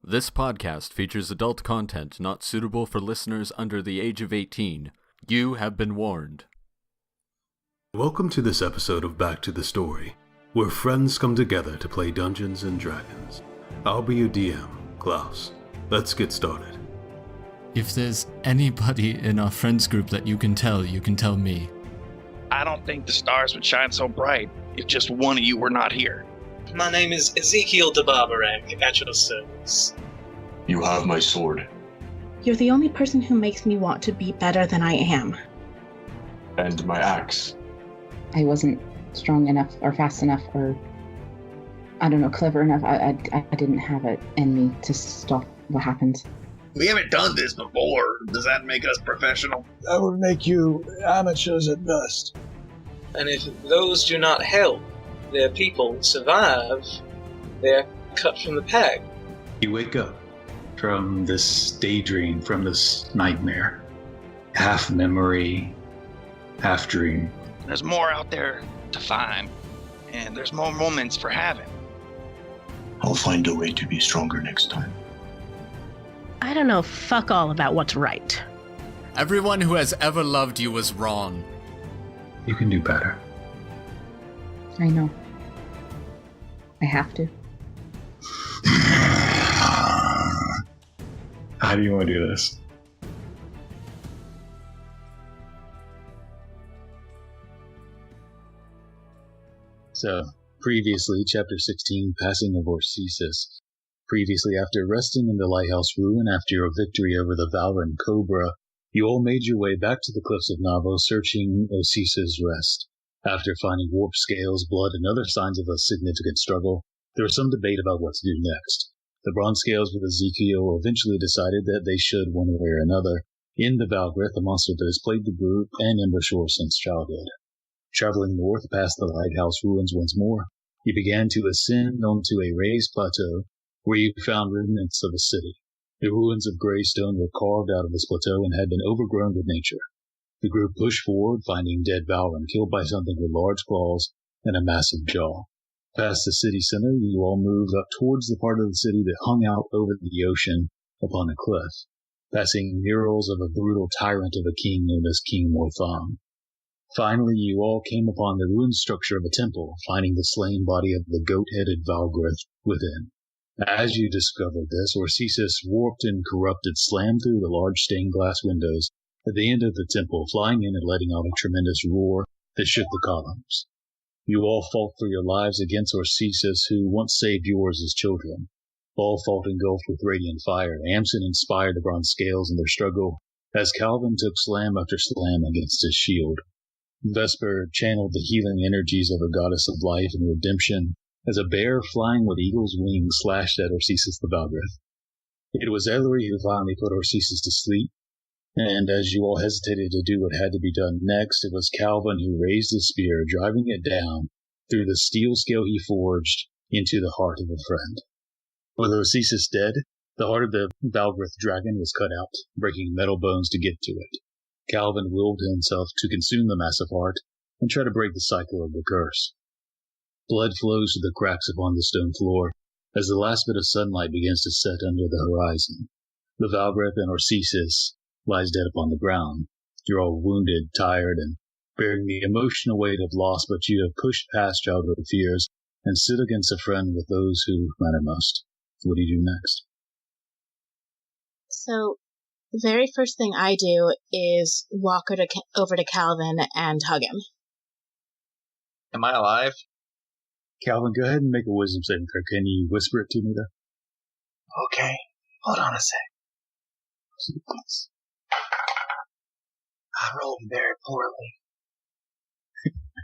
This podcast features adult content not suitable for listeners under the age of 18. You have been warned. Welcome to this episode of Back to the Story, where friends come together to play Dungeons and Dragons. I'll be your DM, Klouse. Let's get started. If there's anybody in our friends group that you can tell me. I don't think the stars would shine so bright if just one of you were not here. My name is Ezekiel de Barbarang, at your service. You have my sword. You're the only person who makes me want to be better than I am. And my axe. I wasn't strong enough or fast enough or, clever enough. I didn't have it in me to stop what happened. We haven't done this before. Does that make us professional? That would make you amateurs at best. And if those do not help their people survive, they're cut from the pack. You wake up from this daydream, from this nightmare. Half memory, half dream. There's more out there to find, and there's more moments for having. I'll find a way to be stronger next time. I don't know fuck all about what's right. Everyone who has ever loved you was wrong. You can do better. I know. I have to. How do you want to do this? So, previously, Chapter 16, Passing of Orsissus. Previously, after resting in the lighthouse ruin after your victory over the Valgrith Cobra, you all made your way back to the cliffs of Navo, searching Orsissus' rest. After finding warp scales, blood, and other signs of a significant struggle, there was some debate about what to do next. The bronze scales with Ezekiel eventually decided that they should, one way or another, end the Valgrith, the monster that has plagued the group and Embershore since childhood. Traveling north past the lighthouse ruins once more, you began to ascend onto a raised plateau where you found remnants of a city. The ruins of gray stone were carved out of this plateau and had been overgrown with nature. The group pushed forward, finding dead Valgrith killed by something with large claws and a massive jaw. Past the city center, you all moved up towards the part of the city that hung out over the ocean upon a cliff, passing murals of a brutal tyrant of a king known as King Morthon. Finally, you all came upon the ruined structure of a temple, finding the slain body of the goat-headed Valgrith within. As you discovered this, Orsissus, warped and corrupted, slammed through the large stained glass windows at the end of the temple, flying in and letting out a tremendous roar that shook the columns. You all fought for your lives against Orsissus, who once saved yours as children. All fought engulfed with radiant fire. Amsen inspired the bronze scales in their struggle, as Kalvyn took slam after slam against his shield. Vesper channeled the healing energies of a goddess of life and redemption, as a bear flying with eagle's wings slashed at Orsissus the Valgrith. It was Ellory who finally put Orsissus to sleep, and as you all hesitated to do what had to be done next, it was Kalvyn who raised his spear, driving it down through the steel scale he forged into the heart of a friend. With Orsissus dead, the heart of the Valgrith dragon was cut out, breaking metal bones to get to it. Kalvyn willed himself to consume the massive heart and try to break the cycle of the curse. Blood flows through the cracks upon the stone floor as the last bit of sunlight begins to set under the horizon. The Valgrith and Orsissus lies dead upon the ground. You're all wounded, tired, and bearing the emotional weight of loss, but you have pushed past childhood fears and stood against a friend with those who matter most. What do you do next? So, the very first thing I do is walk over to Kalvyn and hug him. Am I alive? Kalvyn, go ahead and make a wisdom saving throw. Can you whisper it to me, though? Okay, hold on a sec. I rolled very poorly.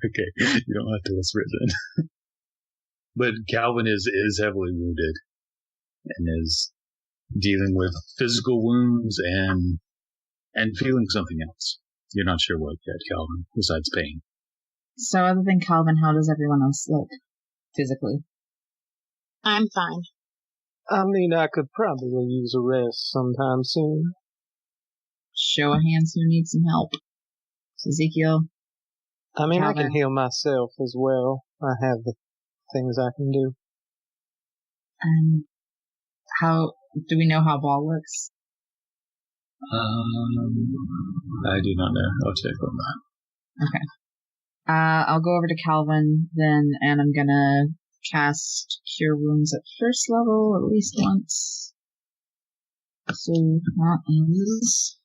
Okay, you don't have to whisper it then. But Kalvyn is heavily wounded and is dealing with physical wounds and feeling something else. You're not sure what yet, Kalvyn, besides pain. So other than Kalvyn, how does everyone else look physically? I'm fine. I mean, I could probably use a rest sometime soon. Show of hands who needs some help. Ezekiel. I mean, Kalvyn. I can heal myself as well. I have the things I can do. How Do we know how Ball looks? I do not know. I'll check on that. Okay. I'll go over to Kalvyn then, and I'm gonna cast Cure Wounds at first level at least once. So that is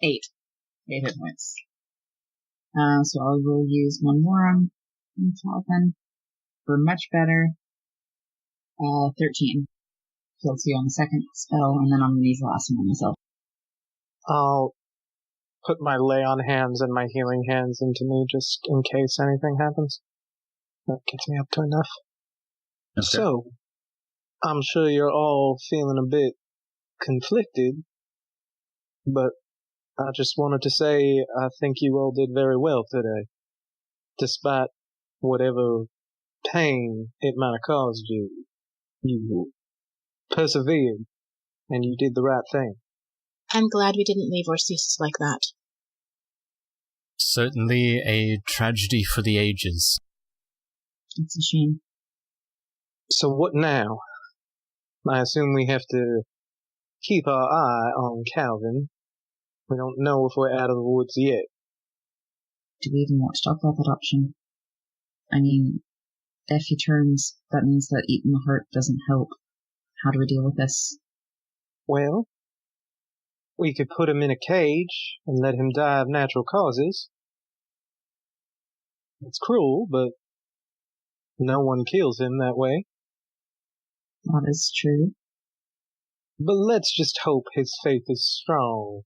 8 hit points. So I will use one more on Kalvyn for much better. 13. Kill 2 on the second spell, and then I'm gonna use the last one on myself. I'll put my lay on hands and my healing hands into me just in case anything happens. That gets me up to enough. Okay. So, I'm sure you're all feeling a bit conflicted, but I just wanted to say I think you all did very well today. Despite whatever pain it might have caused you, you persevered, and you did the right thing. I'm glad we didn't leave Orsissus like that. Certainly a tragedy for the ages. It's a shame. So what now? I assume we have to keep our eye on Kalvyn. We don't know if we're out of the woods yet. Do we even want to talk about that option? I mean, if he turns, that means that eating the heart doesn't help. How do we deal with this? Well, we could put him in a cage and let him die of natural causes. It's cruel, but no one kills him that way. That is true. But let's just hope his faith is strong,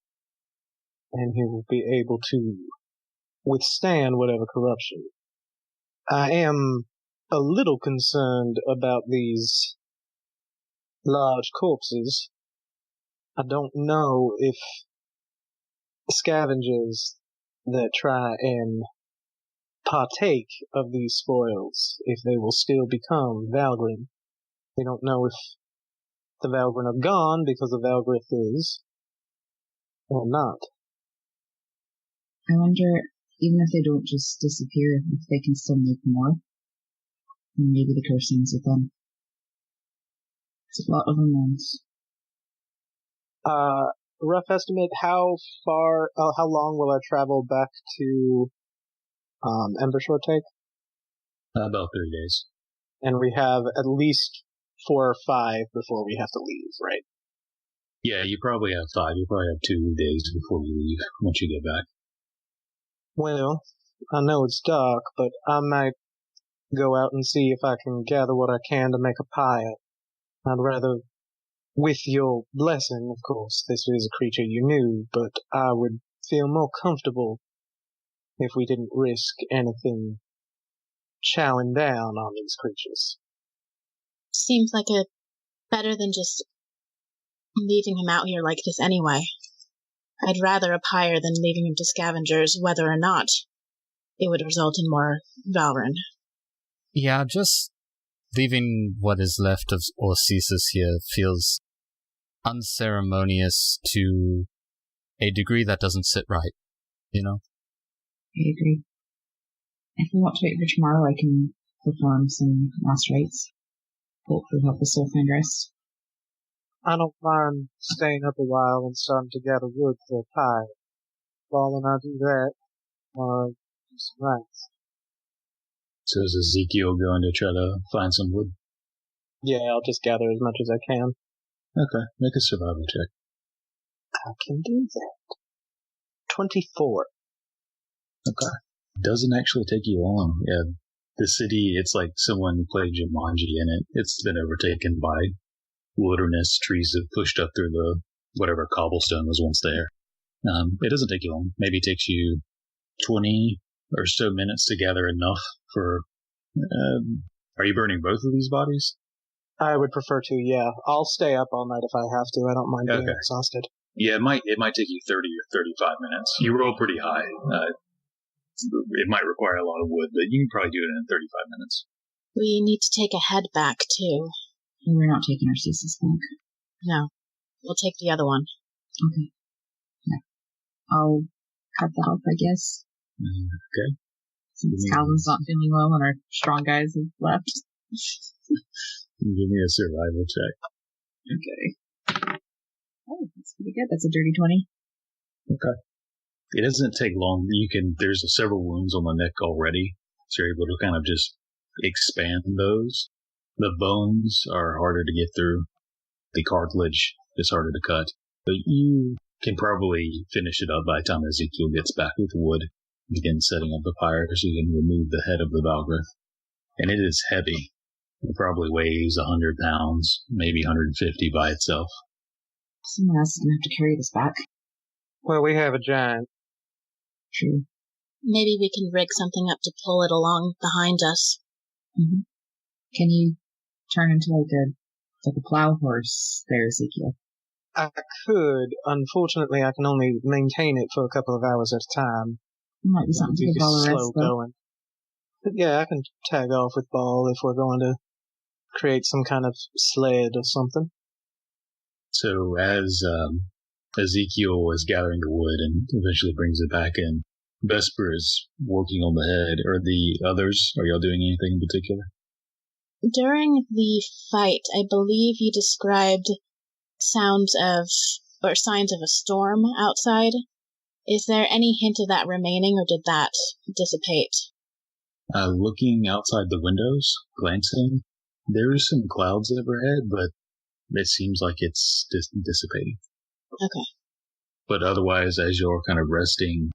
and he will be able to withstand whatever corruption. I am a little concerned about these large corpses. I don't know if scavengers that try and partake of these spoils, if they will still become Valgrith. We don't know if the Valgrith are gone because the Valgrith is, or not. I wonder, even if they don't just disappear, if they can still make more. And maybe the curse ends with them. It's a lot of unknowns. Rough estimate, how long will our travel back to Embershore take? About 3 days. And we have at least 4 or 5 before we have to leave, right? Yeah, you probably have 5. You probably have 2 days before you leave, once you get back. Well, I know it's dark, but I might go out and see if I can gather what I can to make a pyre. I'd rather, with your blessing, of course, this is a creature you knew, but I would feel more comfortable if we didn't risk anything chowing down on these creatures. Seems like a better than just leaving him out here like this anyway. I'd rather a pyre than leaving him to scavengers, whether or not it would result in more Valrin. Yeah, just leaving what is left of Orsissus here feels unceremonious to a degree that doesn't sit right, you know? I agree. If we want to wait for tomorrow, I can perform some last rites. Hopefully help the soul find rest. I don't mind staying up a while and starting to gather wood for a pyre. While I do that, do some rites. So is Ezekiel going to try to find some wood? Yeah, I'll just gather as much as I can. Okay, make a survival check. I can do that. 24. Okay. Doesn't actually take you long. Yeah, the city, it's like someone played Jumanji in it. It's been overtaken by wilderness. Trees have pushed up through the whatever cobblestone was once there. It doesn't take you long. Maybe it takes you 20 or so minutes to gather enough for... are you burning both of these bodies? I would prefer to, yeah. I'll stay up all night if I have to. I don't mind being exhausted. Yeah, it might take you 30 or 35 minutes. You roll pretty high. It might require a lot of wood, but you can probably do it in 35 minutes. We need to take a head back, too. We're not taking Orsissus back. No. We'll take the other one. Okay. Yeah. I'll cut that off, I guess. Okay. Since Kalvyn's not feeling well and our strong guys have left. Give me a survival check. Okay. Oh, that's pretty good. That's a dirty 20. Okay. It doesn't take long. There's several wounds on the neck already, so you're able to kind of just expand those. The bones are harder to get through. The cartilage is harder to cut. But you can probably finish it up by the time Ezekiel gets back with wood, begin setting up the fire, so you can remove the head of the Valgrith. And it is heavy. It probably weighs 100 pounds, maybe 150 by itself. Someone else is going to have to carry this back. Well, we have a giant. True. Maybe we can rig something up to pull it along behind us. Mm-hmm. Can you turn into like a plow horse there, Ezekiel? I could. Unfortunately, I can only maintain it for a couple of hours at a time. It might be something to give all the rest, though. Going. But yeah, I can tag off with Ball if we're going to create some kind of sled or something. So as Ezekiel is gathering the wood and eventually brings it back in, Vesper is working on the head. Are the others, are y'all doing anything in particular? During the fight, I believe you described signs of a storm outside. Is there any hint of that remaining, or did that dissipate? Looking outside the windows, glancing, there are some clouds overhead, but it seems like it's dissipating. Okay. But otherwise, as you're kind of resting,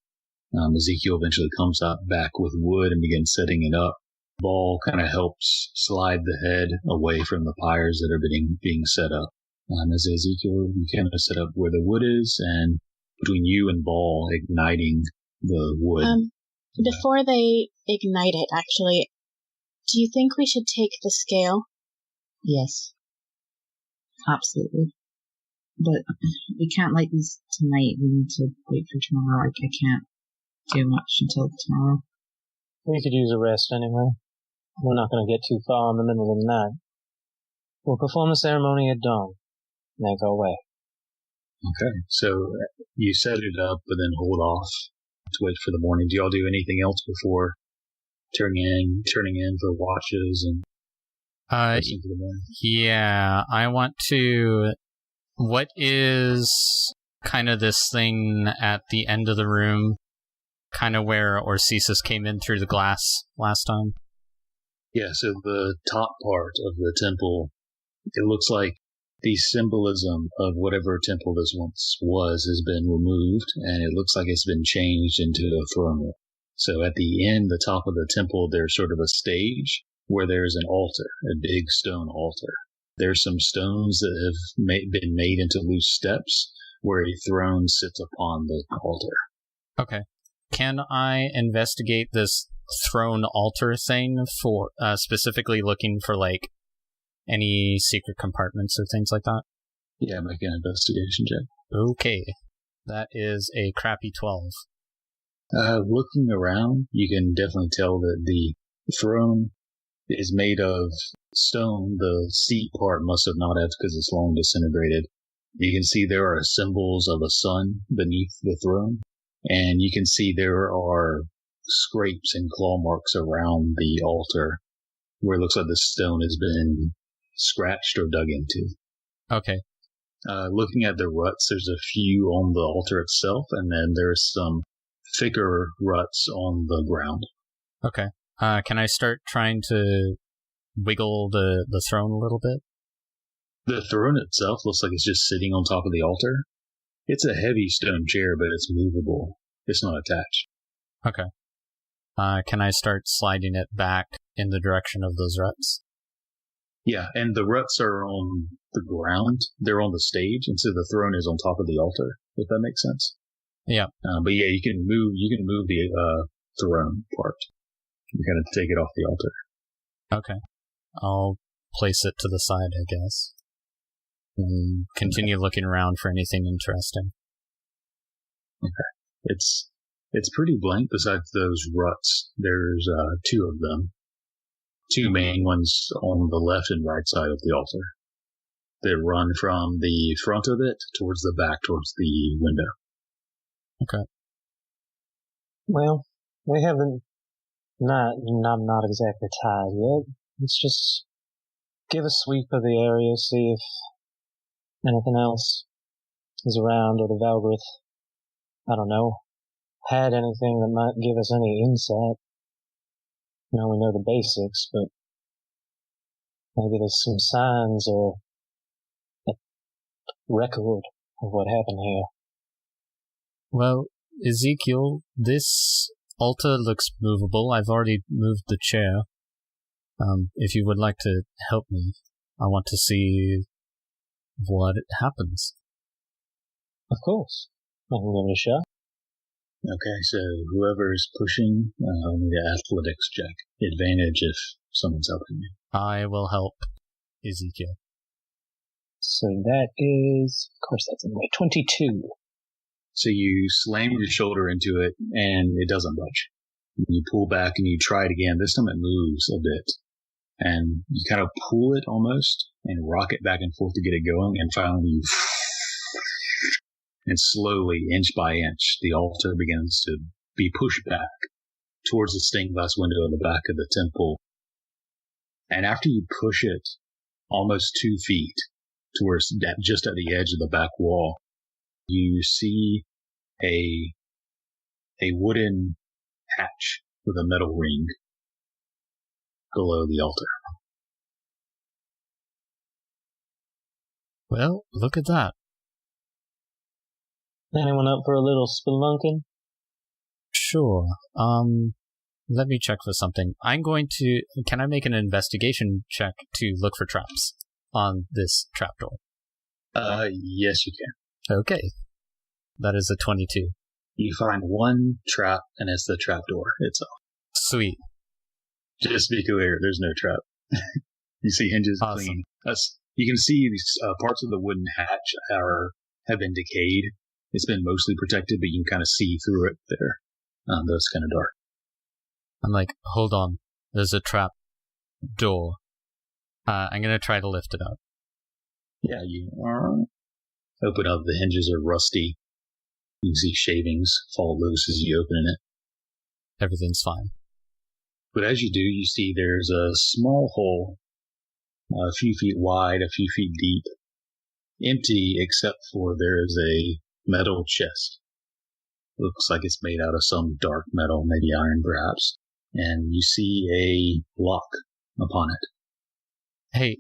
Ezekiel eventually comes out back with wood and begins setting it up. Ball kind of helps slide the head away from the pyres that are being set up. As Ezekiel, you kind of set up where the wood is, and between you and Ball igniting the wood. Before they ignite it, actually, do you think we should take the scale? Yes. Absolutely. But we can't light these tonight. We need to wait for tomorrow. I can't do much until tomorrow. We could use a rest anyway. We're not going to get too far in the middle of the night. We'll perform the ceremony at dawn, and then go away. Okay, so you set it up, but then hold off to wait for the morning. Do y'all do anything else before turning in for watches and listening to the morning? Yeah, I want to... What is kind of this thing at the end of the room, kind of where Orsissus came in through the glass last time? Yeah, so the top part of the temple, it looks like the symbolism of whatever temple this once was has been removed, and it looks like it's been changed into a throne room. So at the end, the top of the temple, there's sort of a stage where there's an altar, a big stone altar. There's some stones that have been made into loose steps where a throne sits upon the altar. Okay. Can I investigate this throne altar thing for specifically looking for like any secret compartments or things like that? Yeah, make an investigation check. Okay. That is a crappy 12. Looking around, you can definitely tell that the throne is made of stone. The seat part must have not have because it's long disintegrated. You can see there are symbols of a sun beneath the throne, and you can see there are scrapes and claw marks around the altar where it looks like the stone has been scratched or dug into. Okay. Looking at the ruts, there's a few on the altar itself, and then there's some thicker ruts on the ground. Okay. Can I start trying to wiggle the throne a little bit? The throne itself looks like it's just sitting on top of the altar. It's a heavy stone chair, but it's movable. It's not attached. Okay. Can I start sliding it back in the direction of those ruts? Yeah, and the ruts are on the ground. They're on the stage, and so the throne is on top of the altar, if that makes sense. Yeah. But yeah, you can move the throne part. You kind of take it off the altar. Okay. I'll place it to the side, I guess. And continue looking around for anything interesting. Okay. It's pretty blank besides those ruts. There's two of them. Two main ones on the left and right side of the altar. They run from the front of it towards the back, towards the window. Okay. Well, we haven't... I'm not exactly tired yet. Let's just give a sweep of the area, see if anything else is around, or the Valgrith, I don't know, had anything that might give us any insight. Now we know the basics, but maybe there's some signs or a record of what happened here. Well, Ezekiel, this altar looks movable. I've already moved the chair. If you would like to help me, I want to see what happens. Of course. I can give it a shot. Okay, so whoever's pushing, I'll need an athletics check. Advantage if someone's helping you. I will help Ezekiel. So that is, of course, that's in my 22. So you slam your shoulder into it, and it doesn't budge. You pull back and you try it again. This time it moves a bit. And you kind of pull it almost and rock it back and forth to get it going, and finally you... And slowly, inch by inch, the altar begins to be pushed back towards the stained glass window in the back of the temple. And after you push it almost 2 feet towards that, just at the edge of the back wall, you see a wooden hatch with a metal ring below the altar. Well, look at that. Anyone up for a little spelunking? Sure. Let me check for something. Can I make an investigation check to look for traps on this trapdoor? Yes, you can. Okay. That is a 22. You find one trap, and it's the trapdoor itself. Sweet. Just to be clear, there's no trap. You see hinges Awesome. clean. You can see these parts of the wooden hatch have been decayed. It's been mostly protected, but you can kind of see through it there. Though it's kind of dark. I'm like, hold on. There's a trap door. I'm going to try to lift it up. Yeah, you open up. The hinges are rusty. You can see shavings fall loose as you open it. Everything's fine. But as you do, you see there's a small hole, a few feet wide, a few feet deep, empty except for there is a metal chest. Looks like it's made out of some dark metal, maybe iron perhaps. And you see a lock upon it. Hey,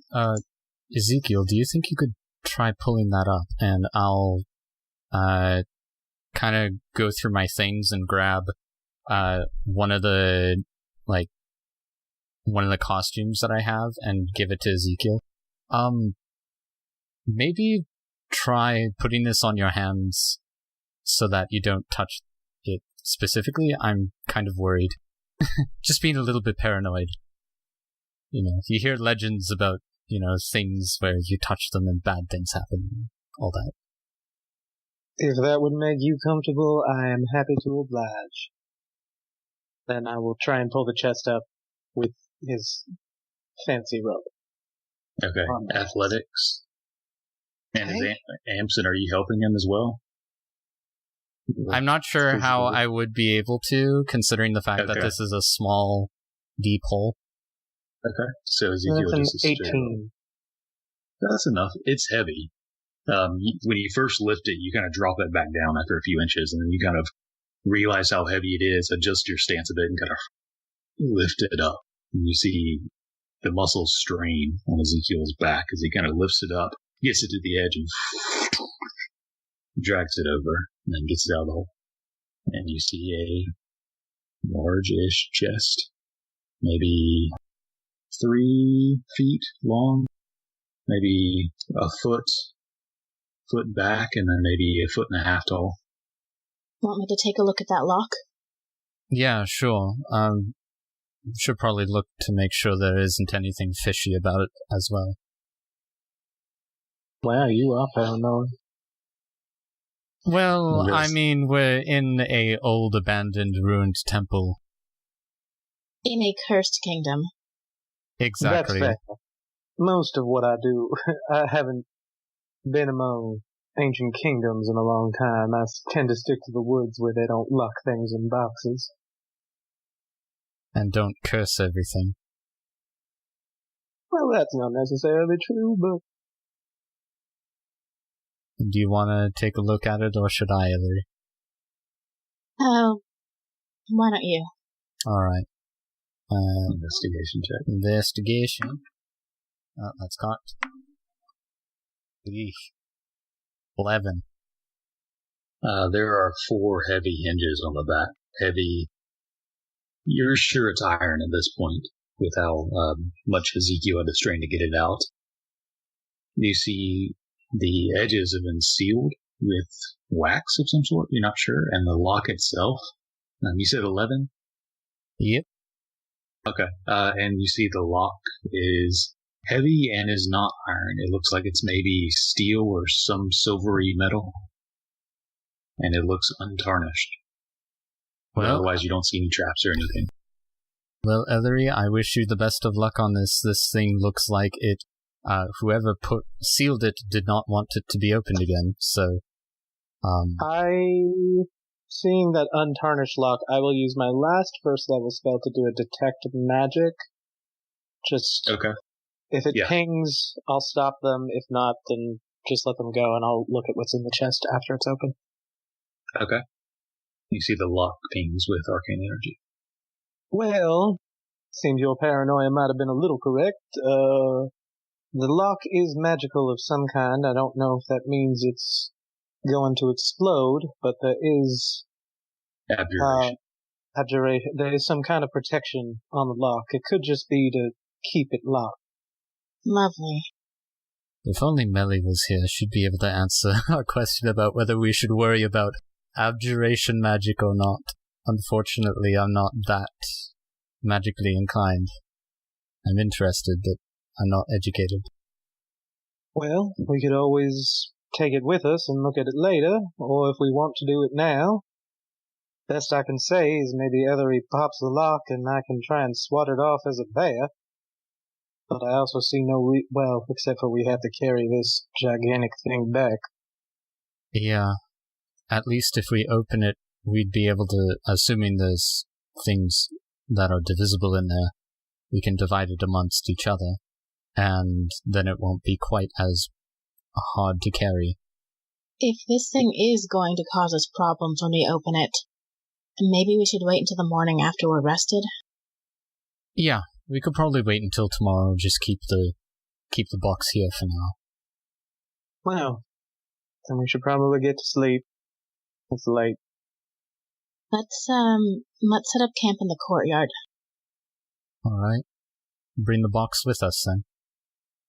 Ezekiel, do you think you could try pulling that up? And I'll kind of go through my things and grab one of the costumes that I have and give it to Ezekiel. Maybe try putting this on your hands so that you don't touch it specifically. I'm kind of worried. Just being a little bit paranoid. You know, you hear legends about, things where you touch them and bad things happen, all that. If that would make you comfortable, I am happy to oblige. Then I will try and pull the chest up with his fancy rope. Okay, athletics. And is Amsen, are you helping him as well? I'm not sure how I would be able to, considering the fact that this is a small, deep hole. Okay, so Ezekiel that's an 18. That's enough. It's heavy. When you first lift it, you kind of drop it back down after a few inches, and then you kind of realize how heavy it is, adjust your stance a bit, and kind of lift it up. And you see the muscles strain on Ezekiel's back as he kind of lifts it up, gets it to the edge, and drags it over, and then gets it out of the hole. And you see a large-ish chest, maybe 3 feet long, maybe a foot back, and then maybe a foot and a half tall. Want me to take a look at that lock? Yeah, sure. Should probably look to make sure there isn't anything fishy about it as well. Wow, you are paranoid. Well, I mean, we're in a old, abandoned, ruined temple. In a cursed kingdom. Exactly. That's fair. Most of what I do, I haven't been among ancient kingdoms in a long time. I tend to stick to the woods where they don't lock things in boxes. And don't curse everything. Well, that's not necessarily true, but Do you want to take a look at it, or should I, Ellory? Oh, why don't you? Alright. Investigation check. Investigation. Oh, that's cocked. Eesh. 11. There are 4 heavy hinges on the back. Heavy. You're sure it's iron at this point, with how much Ezekiel had to strain to get it out. You see the edges have been sealed with wax of some sort, you're not sure, and the lock itself. You said 11? Yep. Okay. And you see the lock is heavy and is not iron. It looks like it's maybe steel or some silvery metal. And it looks untarnished. But Well, otherwise, you don't see any traps or anything. Well, Ellory, I wish you the best of luck on this. This thing looks like it. Whoever sealed it did not want it to be opened again. So, Seeing that untarnished lock, I will use my last first level spell to do a detect magic. Just okay. If it pings, I'll stop them. If not, then just let them go, and I'll look at what's in the chest after it's open. Okay. You see the lock pings with arcane energy. Well, seems your paranoia might have been a little correct. The lock is magical of some kind. I don't know if that means it's going to explode, but there is abjuration. There is some kind of protection on the lock. It could just be to keep it locked. Lovely. if only Melly was here, she'd be able to answer our question about whether we should worry about abjuration magic or not. Unfortunately, I'm not that magically inclined. I'm interested, but I'm not educated. Well, we could always take it with us and look at it later, or if we want to do it now, best I can say is maybe Ellory pops the lock and I can try and swat it off as a bear. But I also see no well, except for we have to carry this gigantic thing back. Yeah. At least if we open it, we'd be able to, assuming there's things that are divisible in there, we can divide it amongst each other, and then it won't be quite as hard to carry. If this thing is going to cause us problems when we open it, maybe we should wait until the morning after we're rested? Yeah, we could probably wait until tomorrow, just keep the box here for now. Well, then we should probably get to sleep. It's late. Let's set up camp in the courtyard. Alright. Bring the box with us, then.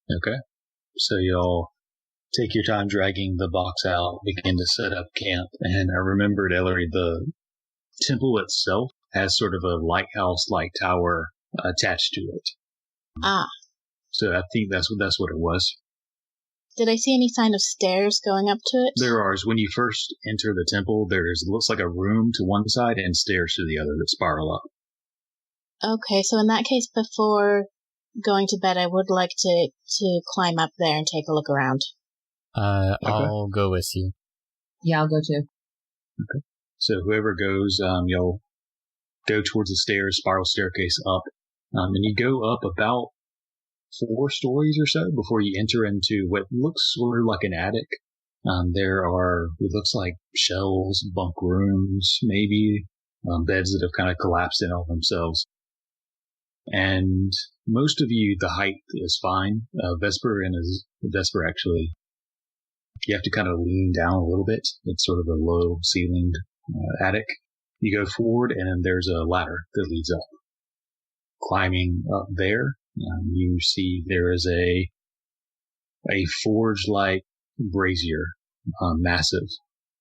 Okay. So y'all take your time dragging the box out, begin to set up camp, and I remembered, Ellory, the temple itself has sort of a lighthouse-like tower attached to it. Ah. So I think that's what it was. Did I see any sign of stairs going up to it? There are. When you first enter the temple, looks like a room to one side and stairs to the other that spiral up. Okay, so in that case, before going to bed, I would like to climb up there and take a look around. Okay. I'll go with you. Yeah, I'll go too. Okay. So whoever goes, you'll go towards the stairs, spiral staircase up, and you go up about 4 stories or so before you enter into what looks sort of like an attic. It looks like shelves, bunk rooms, maybe, beds that have kind of collapsed in on themselves. And most of you, the height is fine. Vesper actually, you have to kind of lean down a little bit. It's sort of a low ceilinged attic. You go forward and there's a ladder that leads up. Climbing up there, you see there is a forge-like brazier, massive,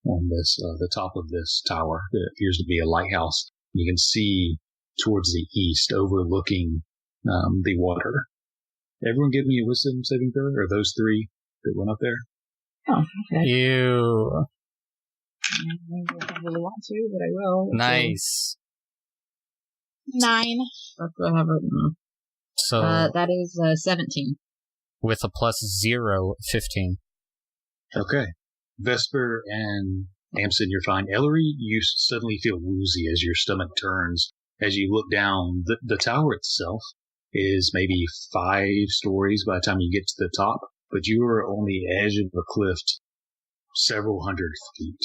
on the top of this tower that appears to be a lighthouse. You can see towards the east, overlooking the water. Everyone give me a wisdom saving throw, or those 3 that went up there. Oh, okay. Ew. I don't really want to, but I will. Nice. 9. That's what I have written down. So that is 17. with a +0, 15. Okay. Vesper and Amsen, you're fine. Ellory, you suddenly feel woozy as your stomach turns. As you look down, the tower itself is maybe 5 stories by the time you get to the top, but you are on the edge of a cliff several hundred feet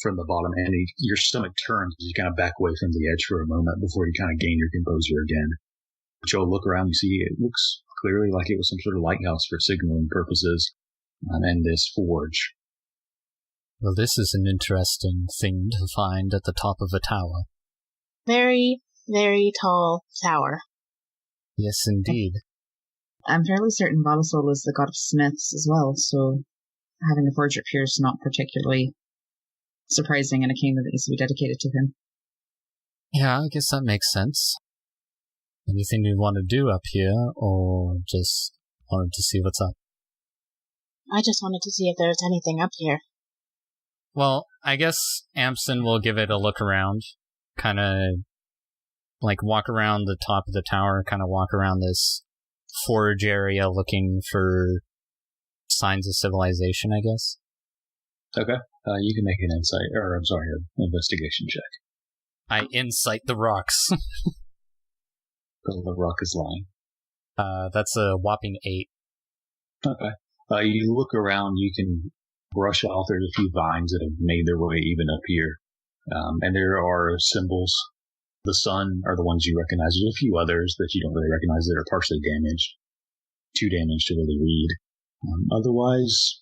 from the bottom, and your stomach turns as you kind of back away from the edge for a moment before you kind of gain your composure again. But you'll look around, you see it looks clearly like it was some sort of lighthouse for signaling purposes, and this forge. Well, this is an interesting thing to find at the top of a tower. Very, very tall tower. Yes, indeed. I'm fairly certain Valisol is the god of smiths as well, so having a forge appears not particularly surprising in a kingdom that needs to be dedicated to him. Yeah, I guess that makes sense. Anything you want to do up here, or just wanted to see what's up? I just wanted to see if there's anything up here. Well, I guess Amsen will give it a look around, kind of like walk around the top of the tower, kind of walk around this forge area looking for signs of civilization, I guess. Okay. You can make an investigation check. I insight the rocks. The rock is lying. That's a whopping 8. Okay. You look around, you can brush off, there's a few vines that have made their way even up here. And there are symbols. The sun are the ones you recognize. There's a few others that you don't really recognize that are partially damaged. Too damaged to really read. Otherwise,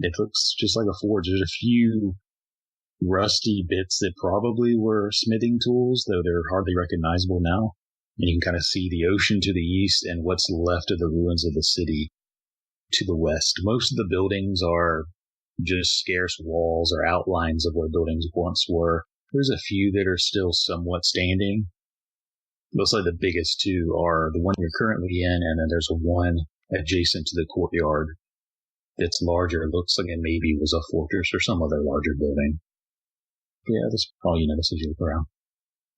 it looks just like a forge. There's a few rusty bits that probably were smithing tools, though they're hardly recognizable now. And you can kind of see the ocean to the east and what's left of the ruins of the city to the west. Most of the buildings are just scarce walls or outlines of what buildings once were. There's a few that are still somewhat standing. Looks like the biggest two are the one you're currently in, and then there's one adjacent to the courtyard that's larger. It looks like it maybe was a fortress or some other larger building. Yeah, that's all you notice as you look around.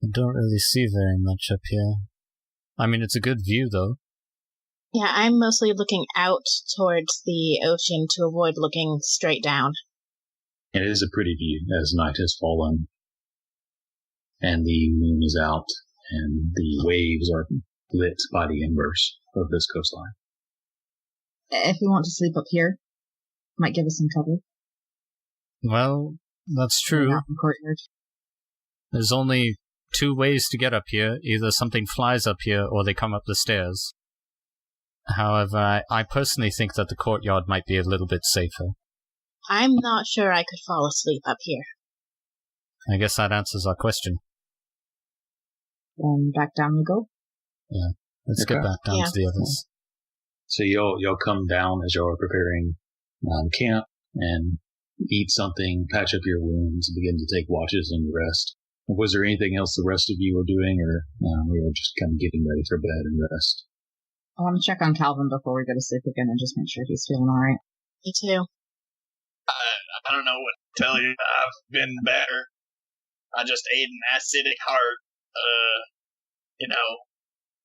I don't really see very much up here. I mean, it's a good view, though. Yeah, I'm mostly looking out towards the ocean to avoid looking straight down. It is a pretty view as night has fallen and the moon is out and the waves are lit by the embers of this coastline. If we want to sleep up here, might give us some cover. Well, that's true. Out in the courtyard. There's only 2 ways to get up here. Either something flies up here or they come up the stairs. However, I personally think that the courtyard might be a little bit safer. I'm not sure I could fall asleep up here. I guess that answers our question. Back down we go? Yeah, let's get back down to the others. So y'all come down as y'all are preparing camp and eat something, patch up your wounds, begin to take watches and rest. Was there anything else the rest of you were doing, or we were just kind of getting ready for bed and rest? I want to check on Kalvyn before we go to sleep again and just make sure he's feeling alright. Me too. I don't know what to tell you. I've been better. I just ate an acidic heart,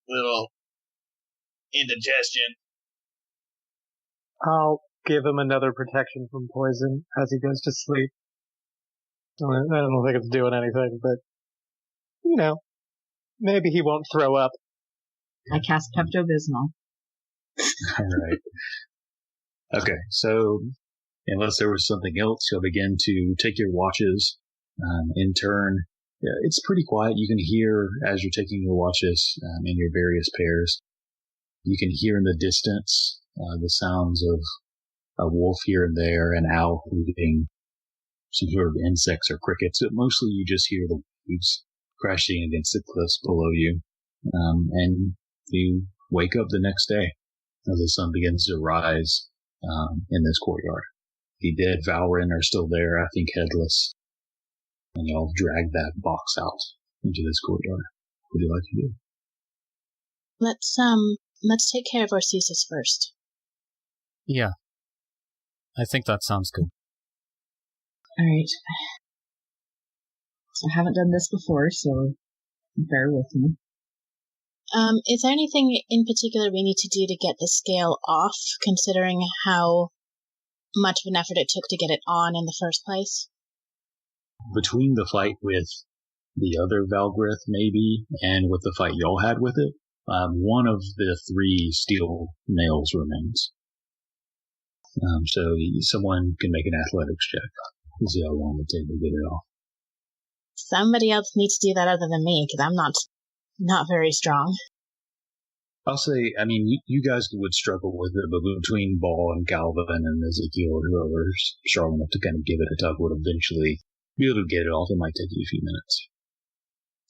little indigestion. I'll give him another protection from poison as he goes to sleep. I don't think it's doing anything, but, maybe he won't throw up. I cast Pepto-Bismol. All right. Okay, so unless there was something else, you'll begin to take your watches in turn. Yeah, it's pretty quiet. You can hear, as you're taking your watches in your various pairs, you can hear in the distance the sounds of a wolf here and there, an owl hooting, some sort of insects or crickets, but mostly you just hear the waves crashing against the cliffs below you. And you wake up the next day as the sun begins to rise in this courtyard. The dead Valrin are still there, I think headless. And y'all drag that box out into this courtyard. What do you like to do? Let's take care of Orsissus first. Yeah. I think that sounds good. Alright. So I haven't done this before, so bear with me. Is there anything in particular we need to do to get the scale off, considering how much of an effort it took to get it on in the first place? Between the fight with the other Valgrith, maybe, and with the fight y'all had with it, one of the 3 steel nails remains. So someone can make an athletics check. See how long it takes to get it off. Somebody else needs to do that other than me, because I'm not very strong. I'll say, I mean, you guys would struggle with it, but between Ball and Kalvyn and Ezekiel or whoever's strong enough to kind of give it a tug would eventually be able to get it off. It might take you a few minutes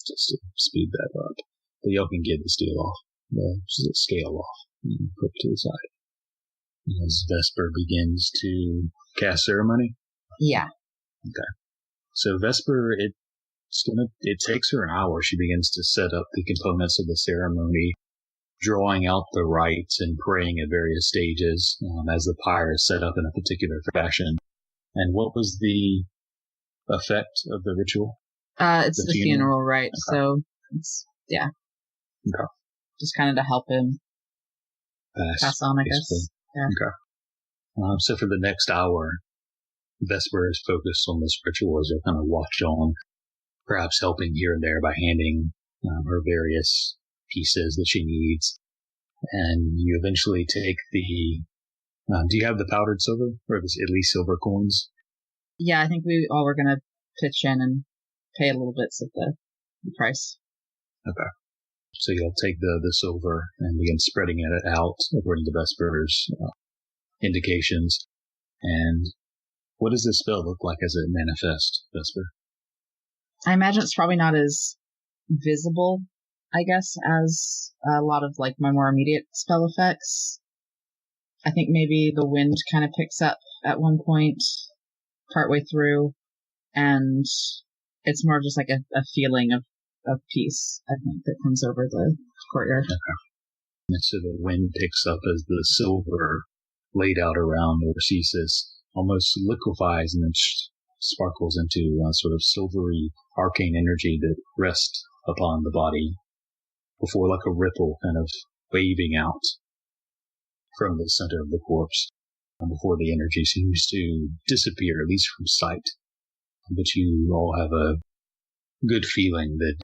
just to speed that up. But y'all can get the scale off and put it to the side. As Vesper begins to cast ceremony? Yeah. Okay. So Vesper, it takes her an hour. She begins to set up the components of the ceremony, drawing out the rites and praying at various stages as the pyre is set up in a particular fashion. And what was the effect of the ritual? It's the funeral rite, okay. So it's, yeah. Okay. Just kind of to help him pass on, I guess. Yeah. Okay. So for the next hour, Vesper is focused on this ritual as they're kind of watch on, perhaps helping here and there by handing her various pieces that she needs. And you eventually take the, do you have the powdered silver, or at least silver coins? Yeah, I think we all were going to pitch in and pay a little bits of the price. Okay. So you'll take the silver and begin spreading it out according to Vesper's indications. And what does this spell look like as it manifests, Vesper? I imagine it's probably not as visible, I guess, as a lot of like my more immediate spell effects. I think maybe the wind kind of picks up at one point, partway through, and it's more just like a feeling of peace, I think, that comes over the courtyard. Okay. And so the wind picks up as the silver laid out around Orsissus almost liquefies and then sparkles into a sort of silvery arcane energy that rests upon the body before like a ripple kind of waving out from the center of the corpse before the energy seems to disappear, at least from sight. But you all have a good feeling that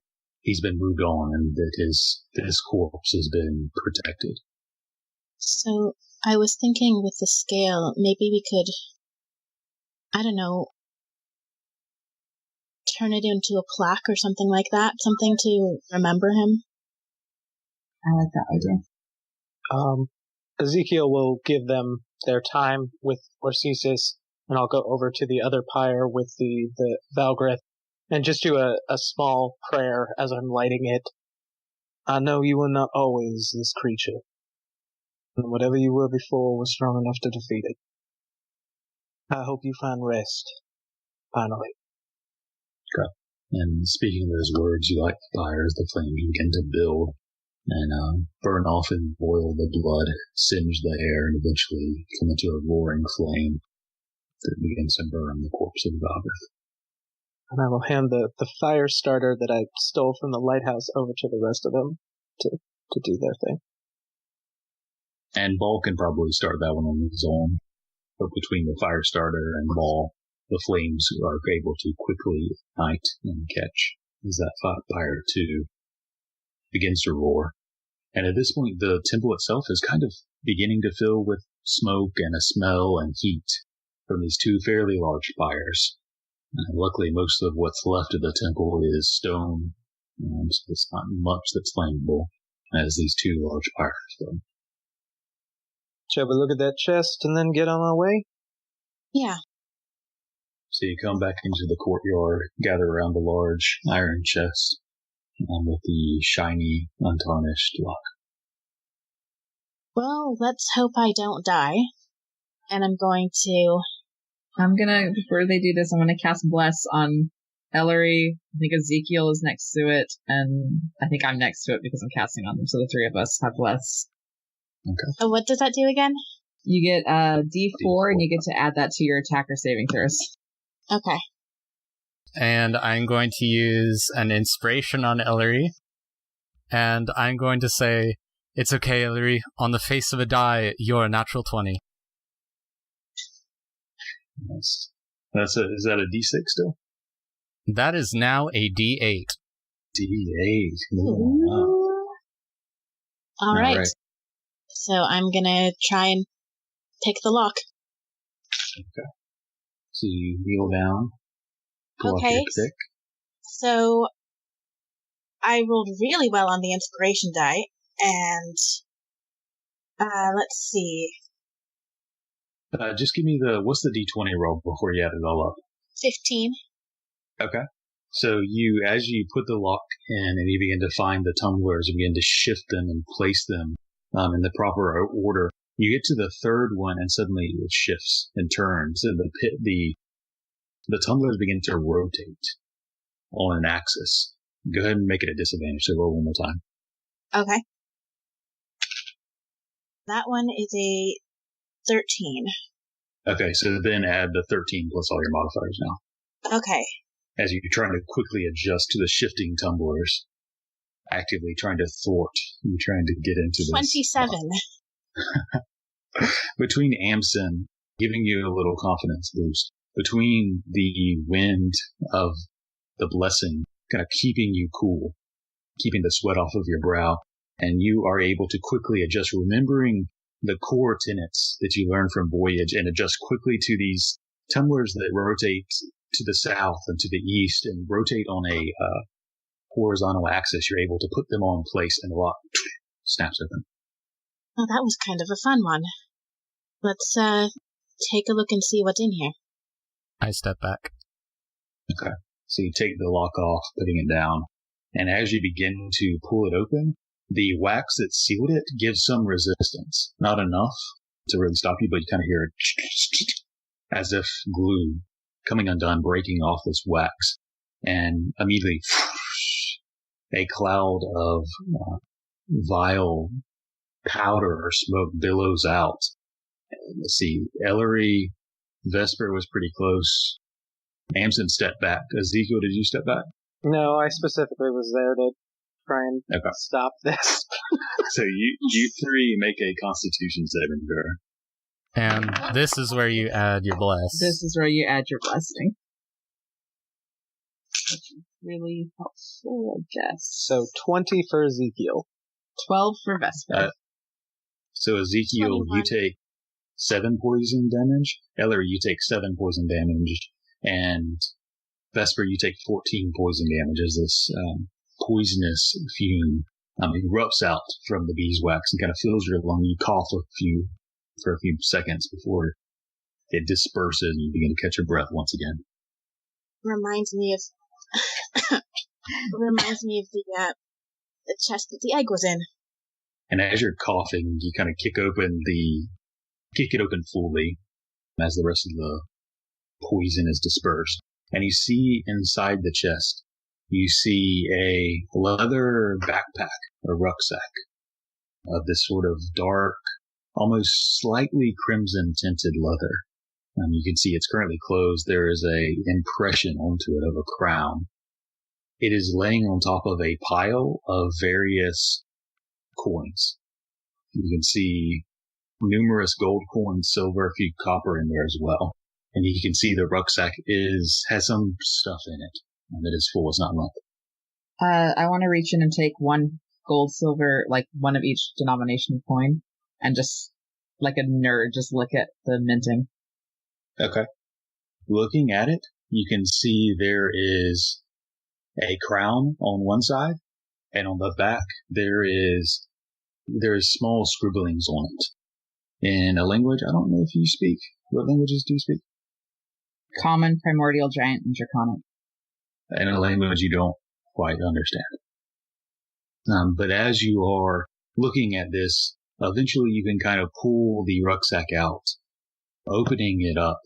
he's been moved on and that his corpse has been protected. So I was thinking with the scale, maybe we could, I don't know, turn it into a plaque or something like that, something to remember him. I like that idea. Ezekiel will give them their time with Orsissus, and I'll go over to the other pyre with the Valgrith and just do a small prayer as I'm lighting it. I know you were not always this creature, and whatever you were before was strong enough to defeat it. I hope you find rest, finally. Okay. And speaking of those words, you light the fire as the flames begin to build and burn off and boil the blood, singe the air, and eventually come into a roaring flame that begins to burn the corpse of Valgrith. And I will hand the fire starter that I stole from the lighthouse over to the rest of them to do their thing. And Ball can probably start that one on his own. But between the fire starter and Ball, the flames are able to quickly ignite and catch as that fire too begins to roar. And at this point, the temple itself is kind of beginning to fill with smoke and a smell and heat from these two fairly large fires. Luckily, most of what's left of the temple is stone, and so it's not much that's flammable as these two large fires go. Shall we look at that chest and then get on our way? Yeah. So you come back into the courtyard, gather around the large iron chest with the shiny, untarnished lock. Well, let's hope I don't die. And before they do this, I'm gonna cast Bless on Ellory. I think Ezekiel is next to it, and I think I'm next to it because I'm casting on them, so the three of us have Bless. Okay. Oh, what does that do again? You get D4, and you get to add that to your attacker saving throws. Okay. And I'm going to use an inspiration on Ellory, and I'm going to say, "It's okay, Ellory. On the face of a die, you're a natural 20. Nice. Is that a D6 still? That is now a D8. D8. Ooh. All right. So I'm gonna try and pick the lock. So you kneel down, pull out Okay. your pick. So I rolled really well on the inspiration die, and let's see, Just give me what's the D20 roll before you add it all up? 15. Okay. So as you put the lock in and you begin to find the tumblers, you begin to shift them and place them in the proper order. You get to the third one and suddenly it shifts and turns, and the tumblers begin to rotate on an axis. Go ahead and make it a disadvantage. So roll one more time. Okay. That one is a 13. Okay, so then add the 13 plus all your modifiers now. Okay. As you're trying to quickly adjust to the shifting tumblers, actively trying to thwart, you're trying to get into this. 27. Between Amsen giving you a little confidence boost, between the wind of the blessing kind of keeping you cool, keeping the sweat off of your brow, and you are able to quickly adjust, remembering the core tenets that you learned from Voyage, and adjust quickly to these tumblers that rotate to the south and to the east and rotate on a horizontal axis. You're able to put them on place, and the lock snaps open. Oh, that was kind of a fun one. Let's take a look and see what's in here. I step back. Okay. So you take the lock off, putting it down, and as you begin to pull it open, the wax that sealed it gives some resistance. Not enough to really stop you, but you kind of hear it as if glue coming undone, breaking off this wax. And immediately, a cloud of vile powder or smoke billows out. Let's see, Ellory, Vesper was pretty close. Amsen stepped back. Ezekiel, did you step back? No, I specifically was there to try and Okay. stop this. So you three make a Constitution saving throw. And this is where you add your bless. This is where you add your blessing. Which is really helpful, I guess. So 20 for Ezekiel. 12 for Vesper. So Ezekiel, 21. you take 7 poison damage. Ellory, you take 7 poison damage. And Vesper, you take 14 poison damage as this poisonous fume erupts out from the beeswax and kind of fills your lung. You cough for a few seconds before it disperses and you begin to catch your breath once again. Reminds me of the chest that the egg was in. And as you're coughing, you kind of kick it open fully as the rest of the poison is dispersed. And you see inside the chest, you see a leather backpack or rucksack of this sort of dark, almost slightly crimson tinted leather. You can see it's currently closed. There is a impression onto it of a crown. It is laying on top of a pile of various coins. You can see numerous gold coins, silver, a few copper in there as well. And you can see the rucksack has some stuff in it that is full. It's not limp. I want to reach in and take one gold, silver, like one of each denomination coin, and just, like a nerd, just look at the minting. Okay. Looking at it, you can see there is a crown on one side, and on the back there is small scribblings on it in a language I don't know if you speak. What languages do you speak? Common, Primordial, Giant, and Draconic. In a language you don't quite understand. But as you are looking at this, eventually you can kind of pull the rucksack out. Opening it up,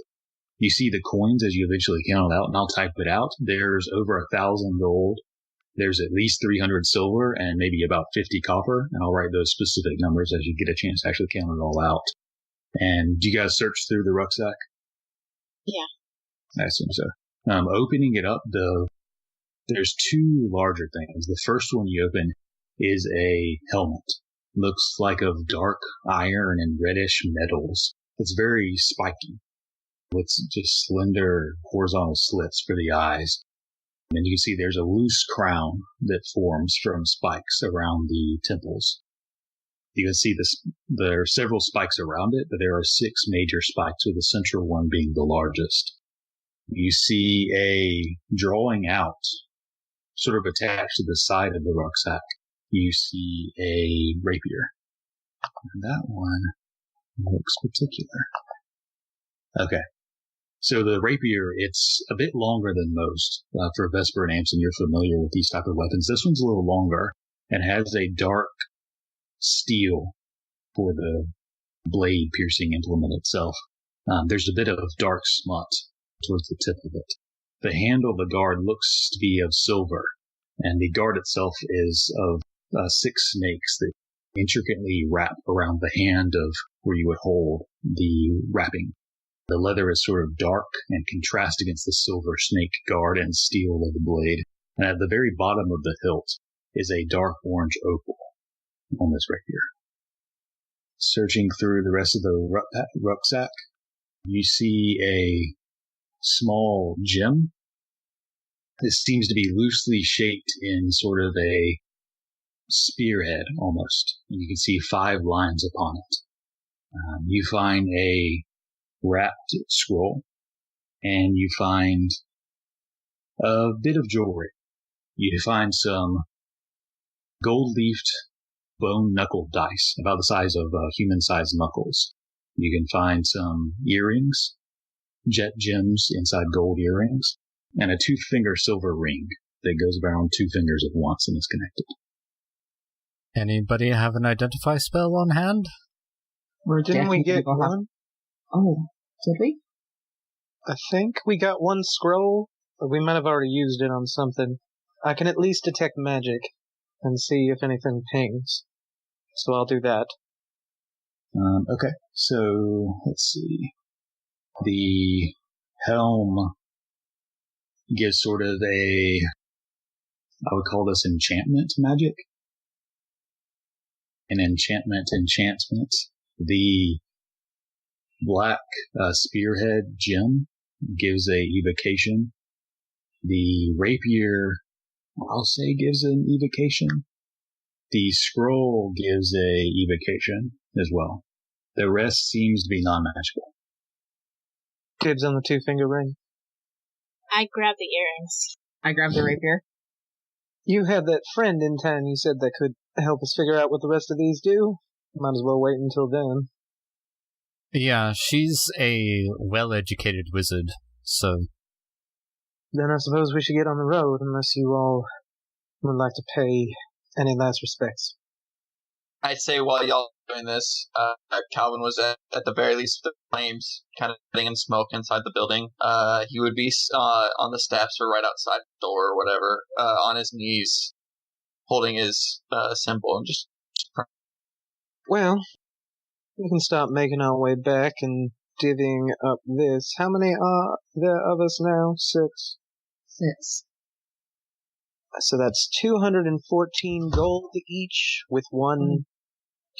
you see the coins as you eventually count it out, and I'll type it out. There's over 1,000 gold. There's at least 300 silver and maybe about 50 copper, and I'll write those specific numbers as you get a chance to actually count it all out. And do you guys search through the rucksack? Yeah. I assume so. Opening it up, there's two larger things. The first one you open is a helmet. Looks like of dark iron and reddish metals. It's very spiky, with just slender horizontal slits for the eyes. And you can see there's a loose crown that forms from spikes around the temples. You can see there are several spikes around it, but there are 6 major spikes, with the central one being the largest. you see a drawing out, sort of attached to the side of the rucksack. You see a rapier. And that one looks particular. Okay. So the rapier, it's a bit longer than most. For Vesper and Amsen, you're familiar with these type of weapons. This one's a little longer and has a dark steel for the blade piercing implement itself. There's a bit of dark smut towards the tip of it. The handle of the guard looks to be of silver, and the guard itself is of 6 snakes that intricately wrap around the hand of where you would hold the wrapping. The leather is sort of dark and contrasts against the silver snake guard and steel of the blade. And at the very bottom of the hilt is a dark orange opal on this rapier. Searching through the rest of the rucksack, you see a small gem. This seems to be loosely shaped in sort of a spearhead almost. And you can see 5 lines upon it. You find a wrapped scroll, and you find a bit of jewelry. You find some gold-leafed bone knuckle dice, about the size of human-sized knuckles. You can find some earrings, jet gems inside gold earrings, and a 2-finger silver ring that goes around 2 fingers at once and is connected. Anybody have an identify spell on hand? Or didn't we get one? Oh, did we? I think we got one scroll, but we might have already used it on something. I can at least detect magic and see if anything pings. So I'll do that. Okay, so let's see. The helm gives sort of I would call this enchantment magic. An enchantment. The black spearhead gem gives a evocation. The rapier, I'll say, gives an evocation. The scroll gives a evocation as well. The rest seems to be non-magical. Dibs on the 2-finger ring. I grab the earrings. I grabbed the rapier. You had that friend in town you said that could help us figure out what the rest of these do. Might as well wait until then. Yeah, she's a well-educated wizard, so... Then I suppose we should get on the road, unless you all would like to pay any last respects. I'd say while y'all are doing this, Kalvyn was at the very least with the flames, kind of sitting in smoke inside the building. He would be on the steps or right outside the door or whatever, on his knees, holding his symbol and just... Well, we can start making our way back and divvying up this. How many are there of us now? 6? 6. So that's 214 gold each, with 1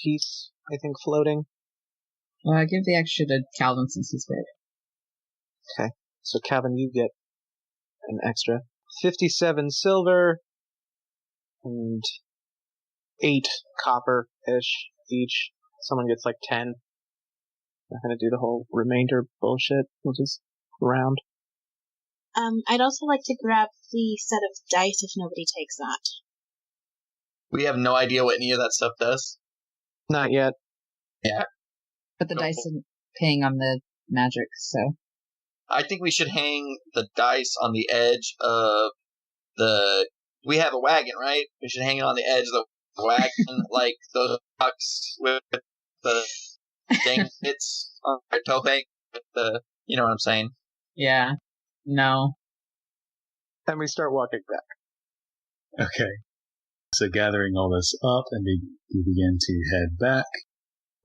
piece, I think, floating. Well, I give the extra to Kalvyn since he's bid. Okay, so Kalvyn, you get an extra 57 silver and 8 copper-ish each. Someone gets like 10. Not gonna do the whole remainder bullshit. We'll just round. I'd also like to grab the set of dice if nobody takes that. We have no idea what any of that stuff does. Not yet. Yeah. But the dice isn't paying on the magic, so... I think we should hang the dice on the edge of the... We have a wagon, right? We should hang it on the edge of the wagon, like those trucks with the dang bits on their toe hang. With the, you know what I'm saying? Yeah. No. And we start walking back. Okay. So gathering all this up, and we begin to head back.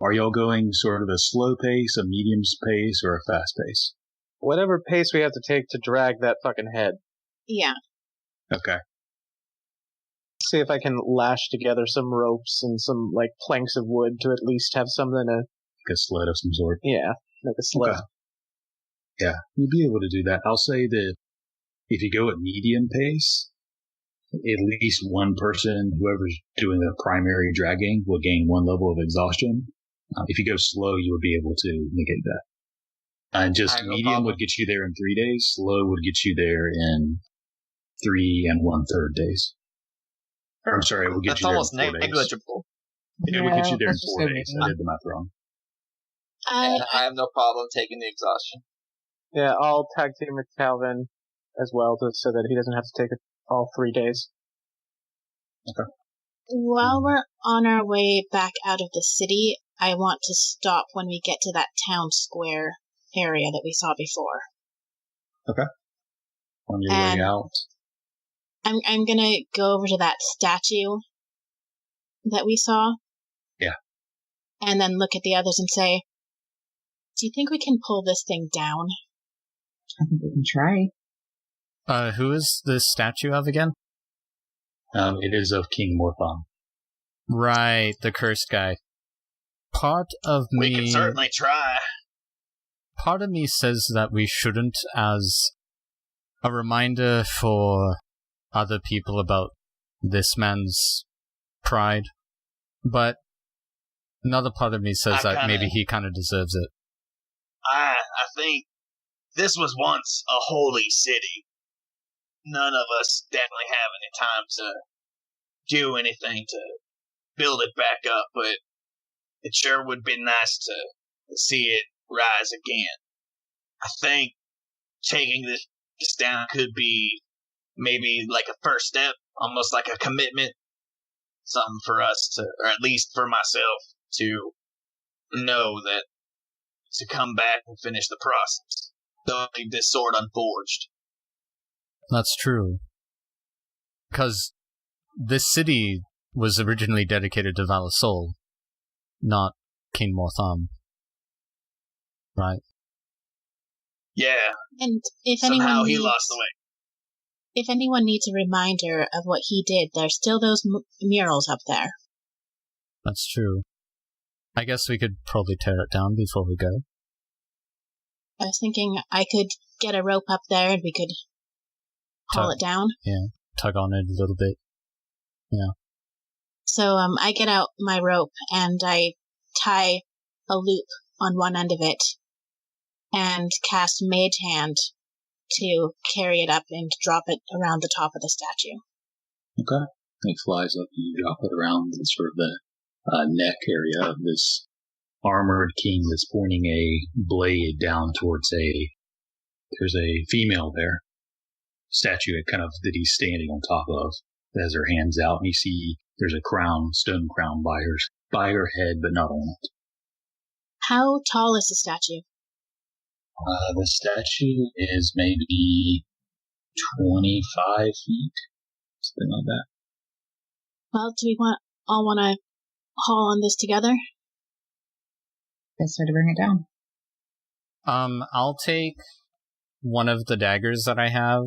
Are y'all going sort of a slow pace, a medium pace, or a fast pace? Whatever pace we have to take to drag that fucking head. Yeah. Okay. See if I can lash together some ropes and some, like, planks of wood to at least have something to... Like a sled of some sort. Yeah, like a sled. Okay. Yeah, you'll be able to do that. I'll say that if you go at medium pace, at least one person, whoever's doing the primary dragging, will gain 1 level of exhaustion. If you go slow, you would be able to negate that. Just medium would get you there in 3 days. Slow would get you there in 3 1/3 days. Or, I'm sorry, it would get you there in 4 days. That's almost negligible. It would get you there in 4 days. I did the math wrong. I have no problem taking the exhaustion. Yeah, I'll tag team with Kalvyn as well, so that he doesn't have to take it all 3 days. Okay. While we're on our way back out of the city, I want to stop when we get to that town square area that we saw before. Okay. On your way out. I'm gonna go over to that statue that we saw. Yeah. And then look at the others and say, do you think we can pull this thing down? I think we can try. Who is this statue of again? It is of King Morthon. Right, the cursed guy. Part of me... We can certainly try. Part of me says that we shouldn't, as a reminder for other people about this man's pride. But another part of me says that maybe he kind of deserves it. I think this was once a holy city. None of us definitely have any time to do anything to build it back up, but it sure would be nice to see it rise again. I think taking this down could be maybe like a first step, almost like a commitment, something for us to, or at least for myself, to know that to come back and finish the process. Don't leave this sword unforged. That's true. Because this city was originally dedicated to Valasol, not King Morthon. Right? Yeah. And if somehow he lost the way. If anyone needs a reminder of what he did, there's still those murals up there. That's true. I guess we could probably tear it down before we go. I was thinking I could get a rope up there and we could haul it down. Yeah, tug on it a little bit. Yeah. So I get out my rope and I tie a loop on one end of it and cast Mage Hand to carry it up and drop it around the top of the statue. Okay. It flies up and you drop it around sort of the neck area of this armored king that's pointing a blade down towards there's a female there, statue kind of that he's standing on top of, that has her hands out, and you see there's a crown, stone crown by her head, but not on it. How tall is the statue? The statue is maybe 25 feet, something like that. Well, do we all want to haul on this together? Let's try to bring it down. I'll take one of the daggers that I have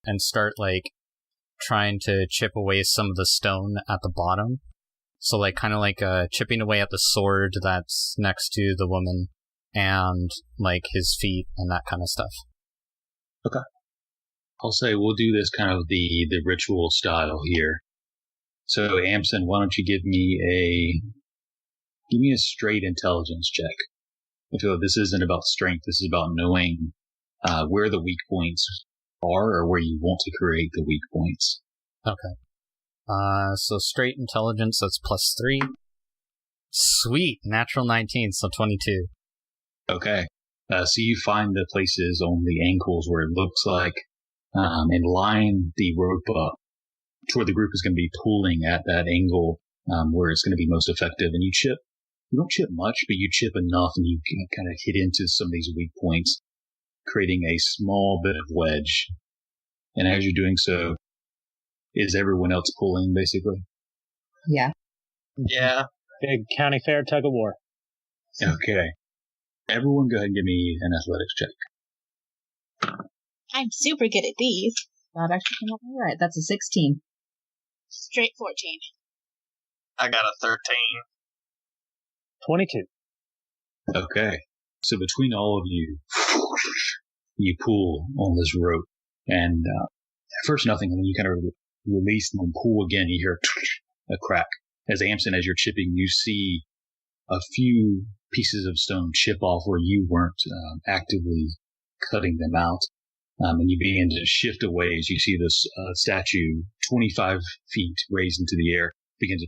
and start, trying to chip away some of the stone at the bottom. So, kind of chipping away at the sword that's next to the woman and, his feet and that kind of stuff. Okay. I'll say we'll do this kind of the ritual style here. So, Amsen, why don't you give me a straight intelligence check. I feel this isn't about strength. This is about knowing where the weak points are or where you want to create the weak points. Okay. So straight intelligence, that's +3. Sweet. Natural 19, so 22. Okay. So you find the places on the ankles where it looks like, and line the rope up to where the group is going to be pulling at that angle where it's going to be most effective. And you chip. You don't chip much, but you chip enough and you can kind of hit into some of these weak points, creating a small bit of wedge. And as you're doing so, is everyone else pulling, basically? Yeah. Yeah. Big county fair tug of war. Okay. Everyone go ahead and give me an athletics check. I'm super good at these. That actually came out all right. That's a 16. Straight 14. I got a 13. 22. Okay. So between all of you, you pull on this rope, and at first nothing, and then you kind of release and then pull again. You hear a crack. As Amsen, as you're chipping, you see a few pieces of stone chip off where you weren't actively cutting them out. And you begin to shift away as you see this statue 25 feet raised into the air begin to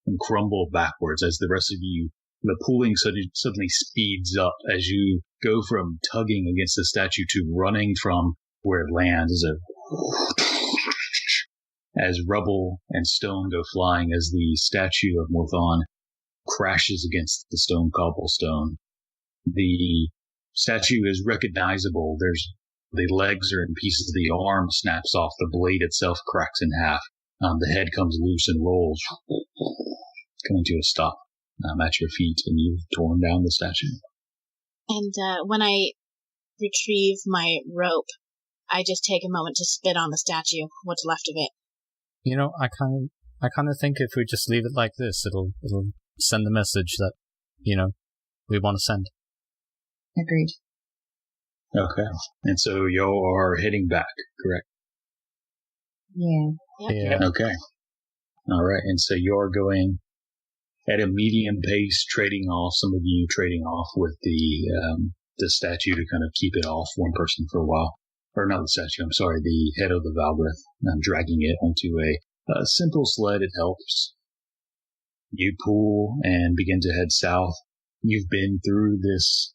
and crumble backwards as the rest of you, the pulling suddenly speeds up as you go from tugging against the statue to running from where it lands as rubble and stone go flying as the statue of Morthon crashes against the stone cobblestone. The statue is recognizable. The legs are in pieces. The arm snaps off. The blade itself cracks in half. The head comes loose and rolls, coming to a stop at your feet, and you've torn down the statue. And when I retrieve my rope, I just take a moment to spit on the statue, what's left of it. You know, I kind of think if we just leave it like this, it'll send the message that, we want to send. Agreed. Okay. And so y'all are heading back, correct? Yeah. Yeah. Okay. All right. And so you're going at a medium pace, some of you trading off with the statue to kind of keep it off one person for a while. Or not the statue, I'm sorry, the head of the Valgrith, dragging it onto a simple sled. It helps. You pull and begin to head south. You've been through this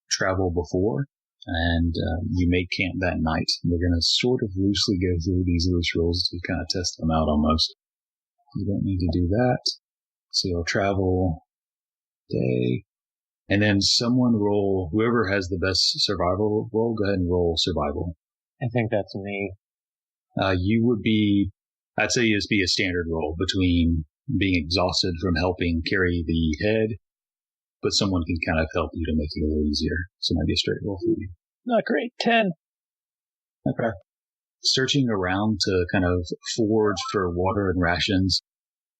travel before, and you make camp that night. We're going to sort of loosely go through these loose rules to kind of test them out almost. You don't need to do that. So you'll travel day. And then someone roll, whoever has the best survival roll, go ahead and roll survival. I think that's me. You would be, I'd say it'd be a standard roll between being exhausted from helping carry the head, but someone can kind of help you to make it a little easier. So it might be a straight roll for you. Not great. 10. Okay. Searching around to kind of forage for water and rations.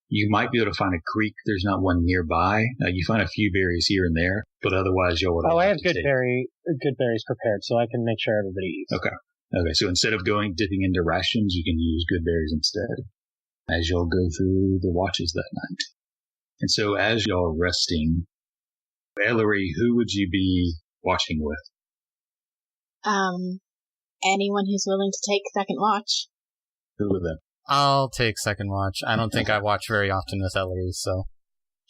You might be able to find a creek. There's not one nearby. You find a few berries here and there, but otherwise you'll... I have good berries prepared, so I can make sure everybody eats. Okay, so instead of dipping into rations, you can use good berries instead as you'll go through the watches that night. And so as y'all are resting, Ellory, who would you be watching with? Anyone who's willing to take second watch. Who of them? I'll take second watch. I don't think I watch very often with Ellory, so...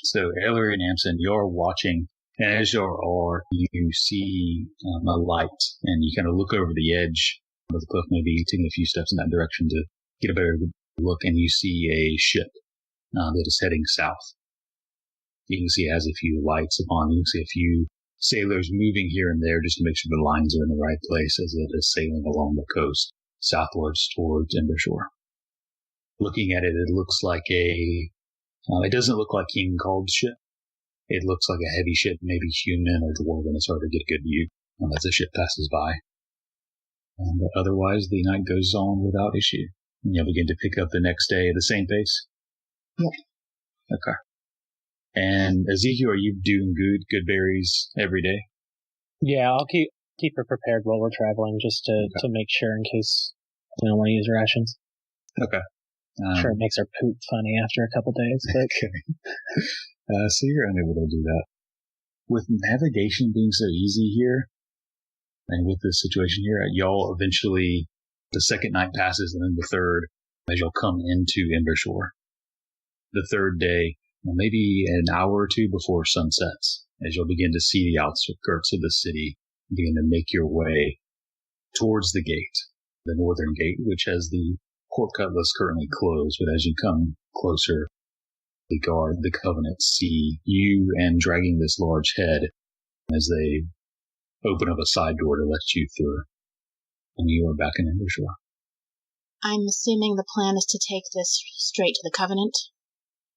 So Ellory and Amsen, you're watching, and as you are, you see a light, and you kind of look over the edge of the cliff, maybe taking a few steps in that direction to get a better look, and you see a ship that is heading south. You can see it has a few lights upon you. You can see a few sailors moving here and there just to make sure the lines are in the right place as it is sailing along the coast, southwards towards Embershore. Looking at it, it looks like it doesn't look like King Call's ship. It looks like a heavy ship, maybe human or dwarven. It's hard to get a good view as the ship passes by. But otherwise, the night goes on without issue. And you'll begin to pick up the next day at the same pace? Yeah. Okay. And Ezekiel, are you doing good berries every day? Yeah, I'll keep her prepared while we're traveling, just to make sure in case we don't want to use rations. Okay. Sure, it makes her poop funny after a couple days. But... Okay. So you're unable to do that. With navigation being so easy here, and with this situation here, y'all eventually, the second night passes, and then the third, as you'll come into Embershore. The third day, maybe an hour or two before sunsets, as you'll begin to see the outskirts of the city, begin to make your way towards the gate, the northern gate, which has the port cutlass currently closed, but as you come closer, the guard, the Covenant, see you and dragging this large head as they open up a side door to let you through. And you are back in Embershore. I'm assuming the plan is to take this straight to the Covenant?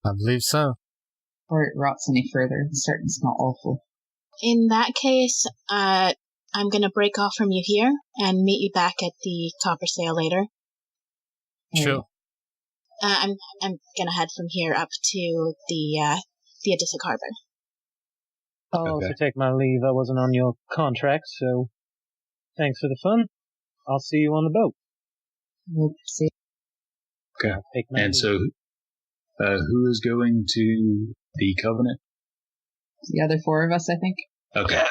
I believe so. Or it rots any further. It's starting to smell awful. In that case, I'm going to break off from you here and meet you back at the Copper Sail later. Sure. I'm going to head from here up to the Odyssic Harbor. I'll also take my leave. I wasn't on your contract, so thanks for the fun. I'll see you on the boat. We'll see. Okay. And so Who is going to the Covenant? The other 4 of us, I think. Okay.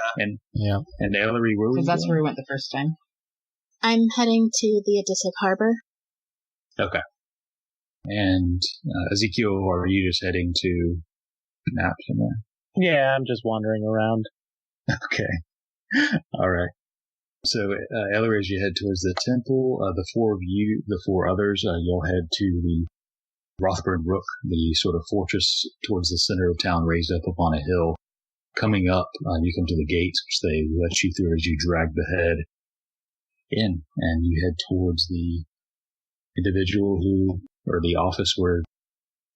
Yeah. And Ellory, where were you Because that's going? where we went the first time. I'm heading to the Odyssic Harbor. Okay. And Ezekiel, are you just heading to nap somewhere? Yeah, I'm just wandering around. Okay. All right. So, Ellory, as you head towards the temple, the 4 of you, the 4 others, you'll head to the Rothburn Rook, the sort of fortress towards the center of town raised up upon a hill. Coming up, you come to the gates, which they let you through as you drag the head in, and you head towards the individual or the office where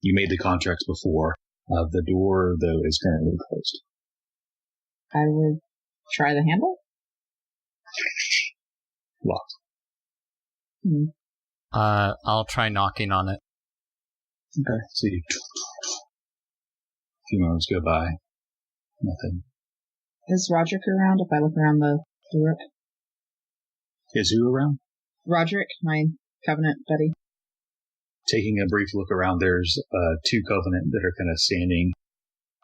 you made the contracts before. The door, though, is currently closed. I would try the handle. Locked. I'll try knocking on it. Okay. So a few moments go by. Nothing. Is Roderick around if I look around the rook? Is who around? Roderick, my Covenant buddy. Taking a brief look around, there's 2 Covenant that are kind of standing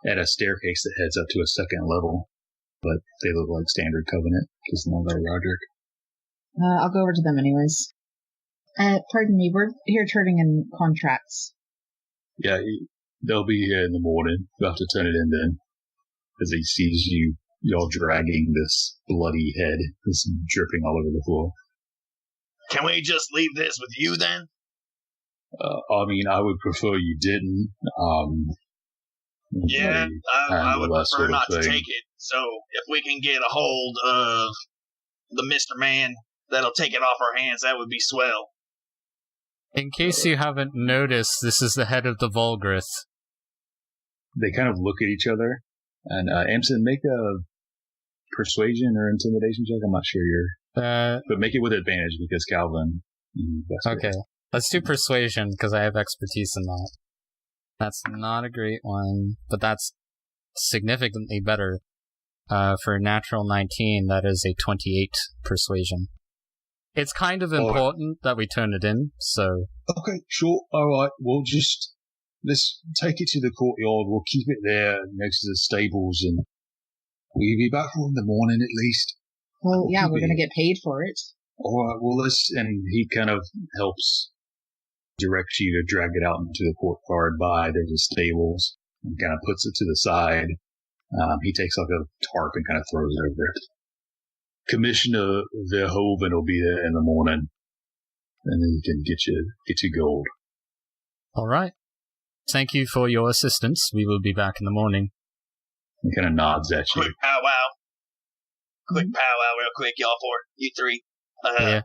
at a staircase that heads up to a second level, but they look like standard Covenant because none of them are Roderick. I'll go over to them anyways. Pardon me, we're here turning in contracts. Yeah, they'll be here in the morning. You'll have to turn it in then, as he sees y'all dragging this bloody head that's dripping all over the floor. Can we just leave this with you then? I mean, I would prefer you didn't. Yeah, I would prefer not to thing. take it. So if we can get a hold of the Mr. Man that'll take it off our hands, that would be swell. In case you haven't noticed, this is the head of the Valgrith. They kind of look at each other, and Amsen, make a persuasion or intimidation check. I'm not sure but make it with advantage because Kalvyn. Okay, let's do persuasion because I have expertise in that. That's not a great one, but that's significantly better. For a natural 19, that is a 28 persuasion. It's kind of important that we turn it in, so... Okay, sure. Alright, let's take it to the courtyard. We'll keep it there next to the stables, and we'll be back in the morning at least. Well, yeah, we're going to get paid for it. Alright, well, and he kind of helps direct you to drag it out into the courtyard by the stables, and kind of puts it to the side. He takes like a tarp and kind of throws it over it. Commissioner Verhoeven will be there in the morning, and then you can get your gold. All right. Thank you for your assistance. We will be back in the morning. He kind of nods at you. Quick powwow. Quick powwow real quick, y'all four. You 3. Yeah.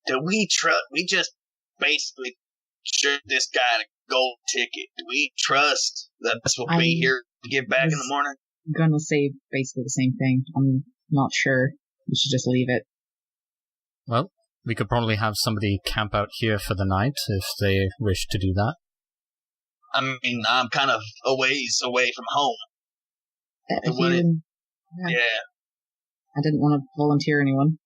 Do we trust... We just basically shirt this guy a gold ticket. Do we trust that this will be here to get back in the morning? I'm going to say basically the same thing. I'm not sure. We should just leave it. Well, we could probably have somebody camp out here for the night if they wish to do that. I mean, I'm kind of a ways away from home. Yeah. Yeah. I didn't want to volunteer anyone.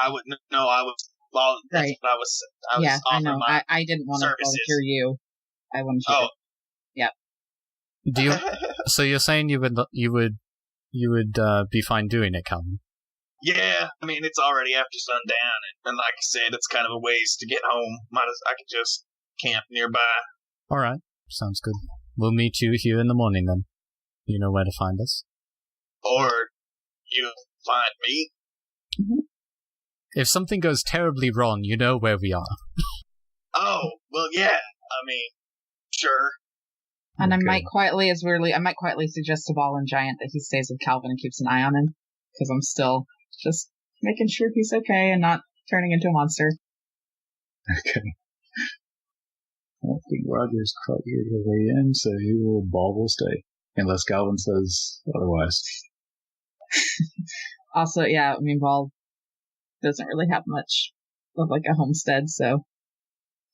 I wouldn't know. I was. Well, that's right. what I was. Yeah, I know. I didn't want to volunteer you. I wanted you to. Yeah. Do you? So you're saying you would be fine doing it, Kalvyn? Yeah, I mean it's already after sundown, and like I said, it's kind of a ways to get home. I could just camp nearby. All right, sounds good. We'll meet you here in the morning then. You know where to find us. Or you find me. Mm-hmm. If something goes terribly wrong, you know where we are. Oh, well, yeah. I mean, sure. And okay. I might quietly suggest to Ball and Giant that he stays with Kalvyn and keeps an eye on him, because I'm still just making sure he's okay and not turning into a monster. Okay. I don't think Roger's quite here to weigh in, so Ball will stay, unless Kalvyn says otherwise. Also, yeah, I mean, Ball doesn't really have much of like a homestead, so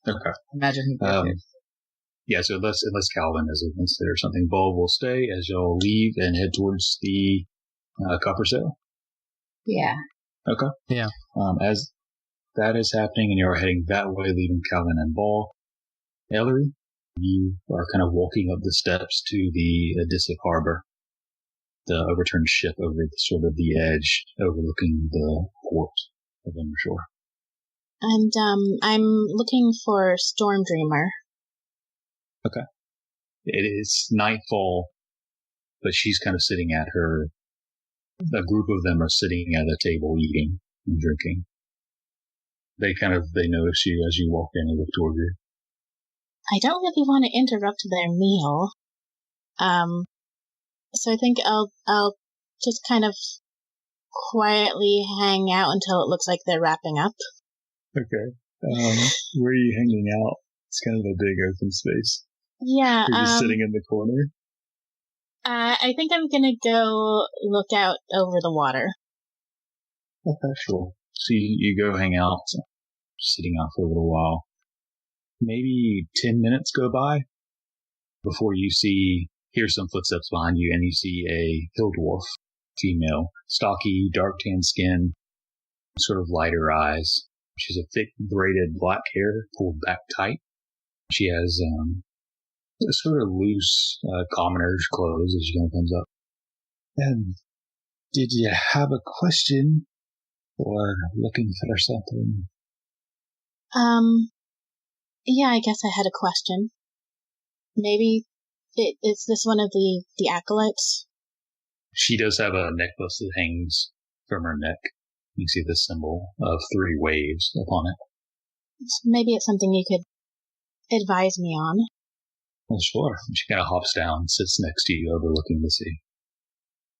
okay. Imagine he goes there. Yeah, so unless Kalvyn has a homestead or something, Ball will stay as y'all leave and head towards the copper sale. Yeah. Okay. Yeah. As that is happening and you're heading that way, leaving Kalvyn and Ball, Ellory, You are kind of walking up the steps to the Odyssic Harbor, the overturned ship over the edge, overlooking the port of Embershore. And I'm looking for Storm Dreamer. Okay. It is nightfall, but she's kind of sitting at her. A group of them are sitting at a table eating and drinking. They notice you as you walk in and look toward you. I don't really want to interrupt their meal. So I think I'll just kind of quietly hang out until it looks like they're wrapping up. Okay. Where are you hanging out? It's kind of a big open space. Yeah. You're just sitting in the corner? I think I'm gonna go look out over the water. Okay, sure. So you go hang out, sitting out for a little while. Maybe 10 minutes go by before you hear some footsteps behind you, and you see a hill dwarf, female, stocky, dark tan skin, sort of lighter eyes. She has a thick braided black hair pulled back tight. She has sort of loose commoner's clothes as she kind of comes up. And did you have a question or looking for something? Yeah, I guess I had a question. Maybe is this one of the acolytes? She does have a necklace that hangs from her neck. You see the symbol of 3 waves upon it. Maybe it's something you could advise me on. Well, sure. She kind of hops down, sits next to you, overlooking the sea.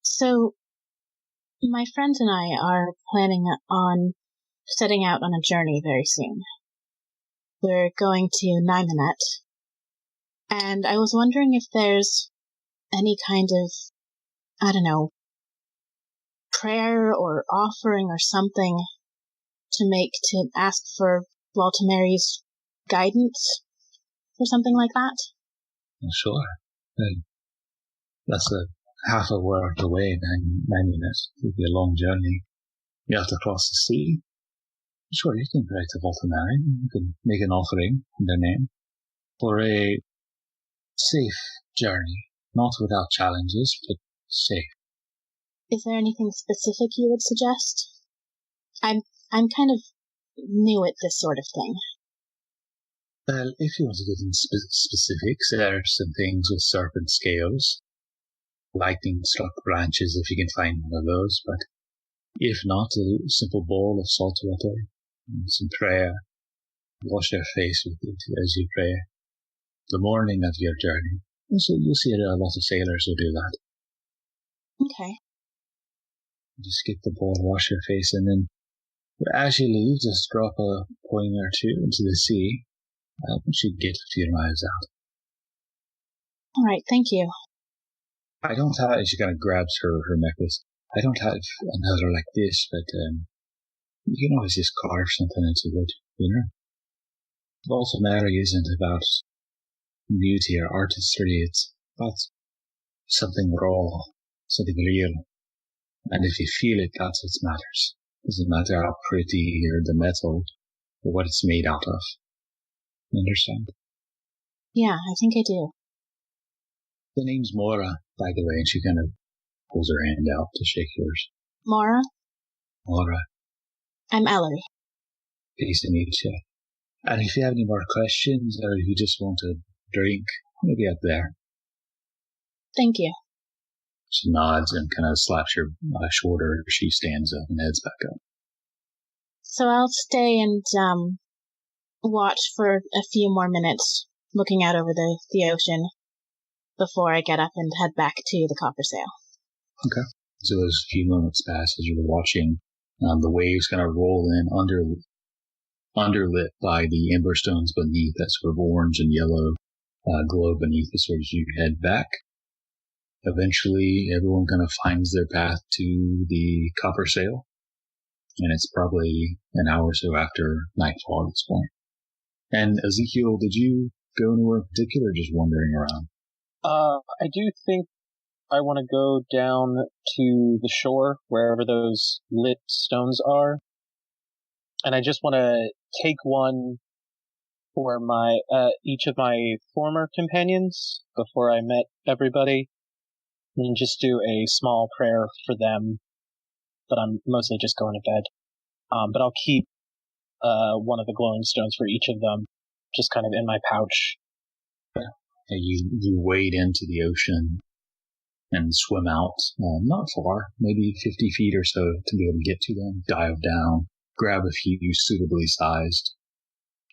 So, my friends and I are planning on setting out on a journey very soon. We're going to Nyessa, and I was wondering if there's any kind of, I don't know, prayer or offering or something to ask for Waltemary's guidance or something like that. Sure. That's half a world away, 9 minutes. It'll be a long journey. You have to cross the sea. Sure, you can pray to Waltemary. You can make an offering in their name for a safe journey. Not without challenges, but safe. Is there anything specific you would suggest? I'm kind of new at this sort of thing. Well, if you want to get into specifics, there are some things with serpent scales, lightning-struck branches if you can find one of those, but if not, a simple bowl of salt water and some prayer. Wash your face with it as you pray. The morning of your journey. And so you'll see a lot of sailors will do that. Okay. Just get the bowl, wash your face, and then as you leave, just drop a coin or 2 into the sea. Once you get a few miles out. All right, thank you. I don't have, she kind of grabs her necklace. I don't have another like this, but you can always just carve something into it, you know? Waltemary isn't about beauty or artistry, it's about something raw, something real. And if you feel it, that's what matters. It doesn't matter how pretty or the metal or what it's made out of. You understand? Yeah, I think I do. The name's Mora, by the way, and she kind of pulls her hand out to shake yours. Mora? Mora. I'm Ellory. Pleased to meet you. And if you have any more questions, or if you just want a drink, maybe up there. Thank you. She nods and kind of slaps your shoulder. She stands up and heads back up. So I'll stay and watch for a few more minutes, looking out over the ocean before I get up and head back to the copper sail. Okay. So those few moments pass as you're watching. The waves kind of roll in underlit by the ember stones beneath, that sort of orange and yellow glow beneath as sort of you head back. Eventually, everyone kind of finds their path to the copper sail, and it's probably an hour or so after nightfall at this point. And Ezekiel, did you go anywhere in particular, or just wandering around? I do think I want to go down to the shore, wherever those lit stones are. And I just want to take one for my each of my former companions before I met everybody, and just do a small prayer for them. But I'm mostly just going to bed. But I'll keep one of the glowing stones for each of them, just kind of in my pouch. You wade into the ocean and swim out, not far, maybe 50 feet or so to be able to get to them, dive down, grab a few suitably sized,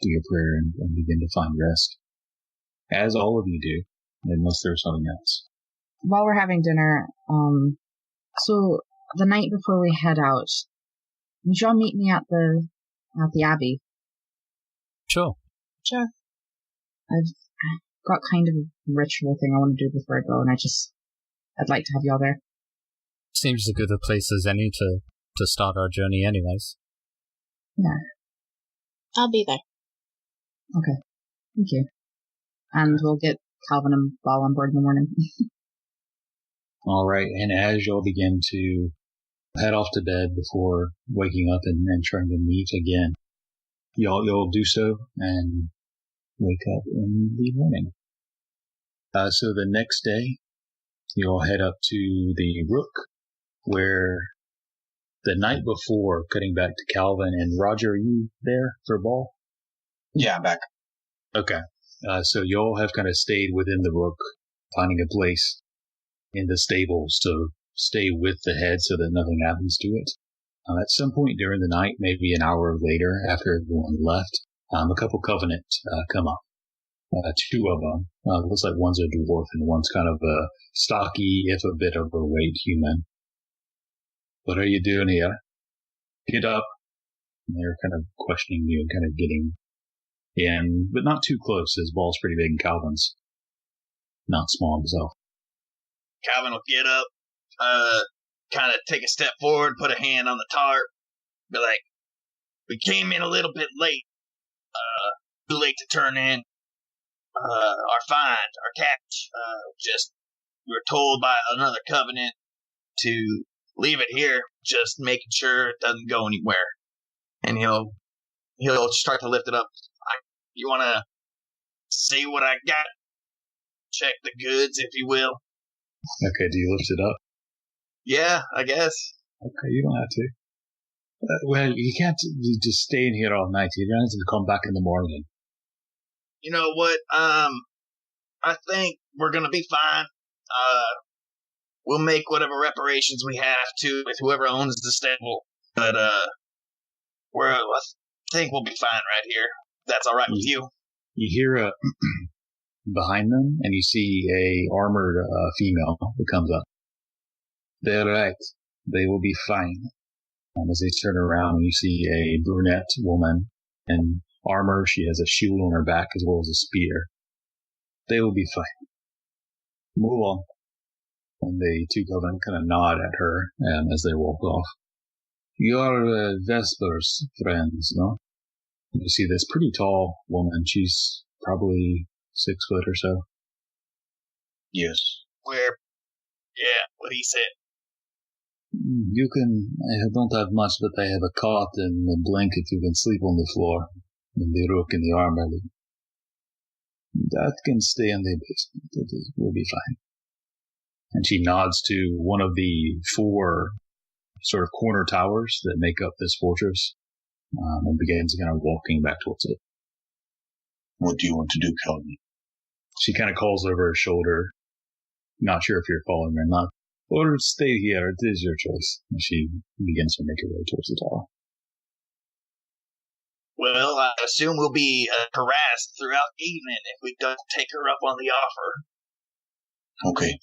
do your prayer, and begin to find rest. As all of you do, unless there's something else. While we're having dinner, so the night before we head out, would y'all meet me at the Abbey? Sure. Sure. I've got kind of a ritual thing I want to do before I go, and I'd like to have y'all there. Seems as good a place as any to start our journey anyways. Yeah. I'll be there. Okay. Thank you. And we'll get Kalvyn and Ball on board in the morning. All right, and as y'all begin to head off to bed before waking up and trying to meet again, y'all do so and wake up in the morning. So the next day, you'll head up to the Rook, where the night before, cutting back to Kalvyn and Roger, are you there for Ball? Yeah, I'm back. Okay. So y'all have kind of stayed within the Rook, finding a place in the stables to stay with the head so that nothing happens to it. At some point during the night, maybe an hour later after everyone left, a couple Covenant come up. Two of them. Looks like one's a dwarf and one's kind of a stocky, if a bit overweight human. What are you doing here? Get up. And they're kind of questioning you and kind of getting in, but not too close, as Ball's pretty big and Kalvyn's not small himself. Kalvyn will get up, kind of take a step forward, put a hand on the tarp, be like, we came in a little bit late, too late to turn in our find, our catch. We were told by another Covenant to leave it here, just making sure it doesn't go anywhere. And he'll start to lift it up. You want to see what I got? Check the goods, if you will. Okay, do you lift it up? Yeah, I guess. Okay, you don't have to. Well, you can't just stay in here all night. You're going to have to come back in the morning. You know what? I think we're going to be fine. We'll make whatever reparations we have to with whoever owns the stable. But, I think we'll be fine right here. That's all right with you. You hear behind them, and you see a armored female who comes up. They're right. They will be fine. As they turn around, you see a brunette woman in armor. She has a shield on her back as well as a spear. They will be fine. Move on. And the two Covenant kind of nod at her as they walk off. You're Vesper's friends, no? You see this pretty tall woman. She's probably 6 foot or so. Yes. What he said. I don't have much, but I have a cot and a blanket. You can sleep on the floor. And the Rook and the armor. That can stay in the basement. We'll be fine. And she nods to one of the 4 sort of corner towers that make up this fortress, and begins kind of walking back towards it. What do you want to do, Kalvyn? She kind of calls over her shoulder, not sure if you're following her or not. Or stay here, it is your choice. And she begins to make her way towards the tower. Well, I assume we'll be harassed throughout the evening if we don't take her up on the offer. Okay,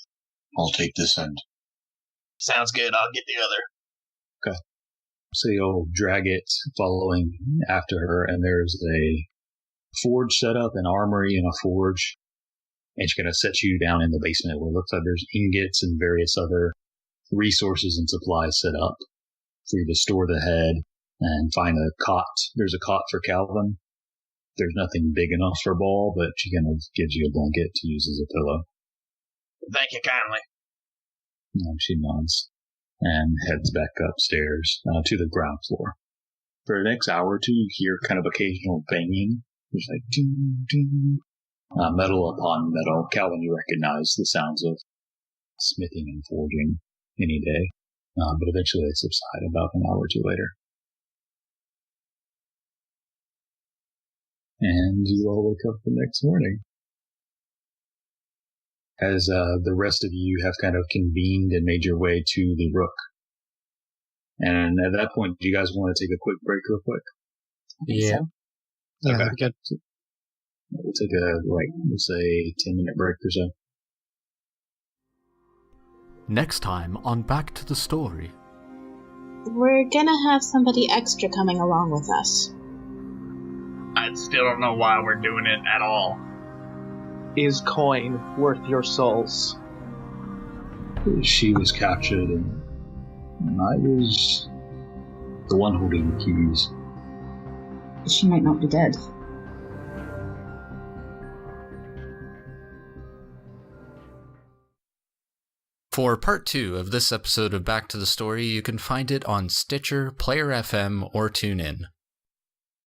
I'll take this end. Sounds good, I'll get the other. Okay. So you'll drag it following after her, and there's a forge set up, an armory and a forge. And she's going to set you down in the basement where it looks like there's ingots and various other resources and supplies set up for you to store the head and find a cot. There's a cot for Kalvyn. There's nothing big enough for Ball, but she kind of gives you a blanket to use as a pillow. Thank you kindly. And she nods and heads back upstairs to the ground floor. For the next hour or two, you hear kind of occasional banging There's like ding, ding. Metal upon metal. Kalvyn, you recognize the sounds of smithing and forging any day. But eventually they subside about an hour or two later. And you all wake up the next morning. As the rest of you have kind of convened and made your way to the Rook. And at that point, do you guys want to take a quick break real quick? Yeah. Okay. Good. We'll take we'll say 10-minute break or so. Next time on Back to the Story. We're gonna have somebody extra coming along with us. I still don't know why we're doing it at all. Is coin worth your souls? She was captured and I was the one holding the keys. She might not be dead. For part 2 of this episode of Back to the Story, you can find it on Stitcher, Player FM, or TuneIn.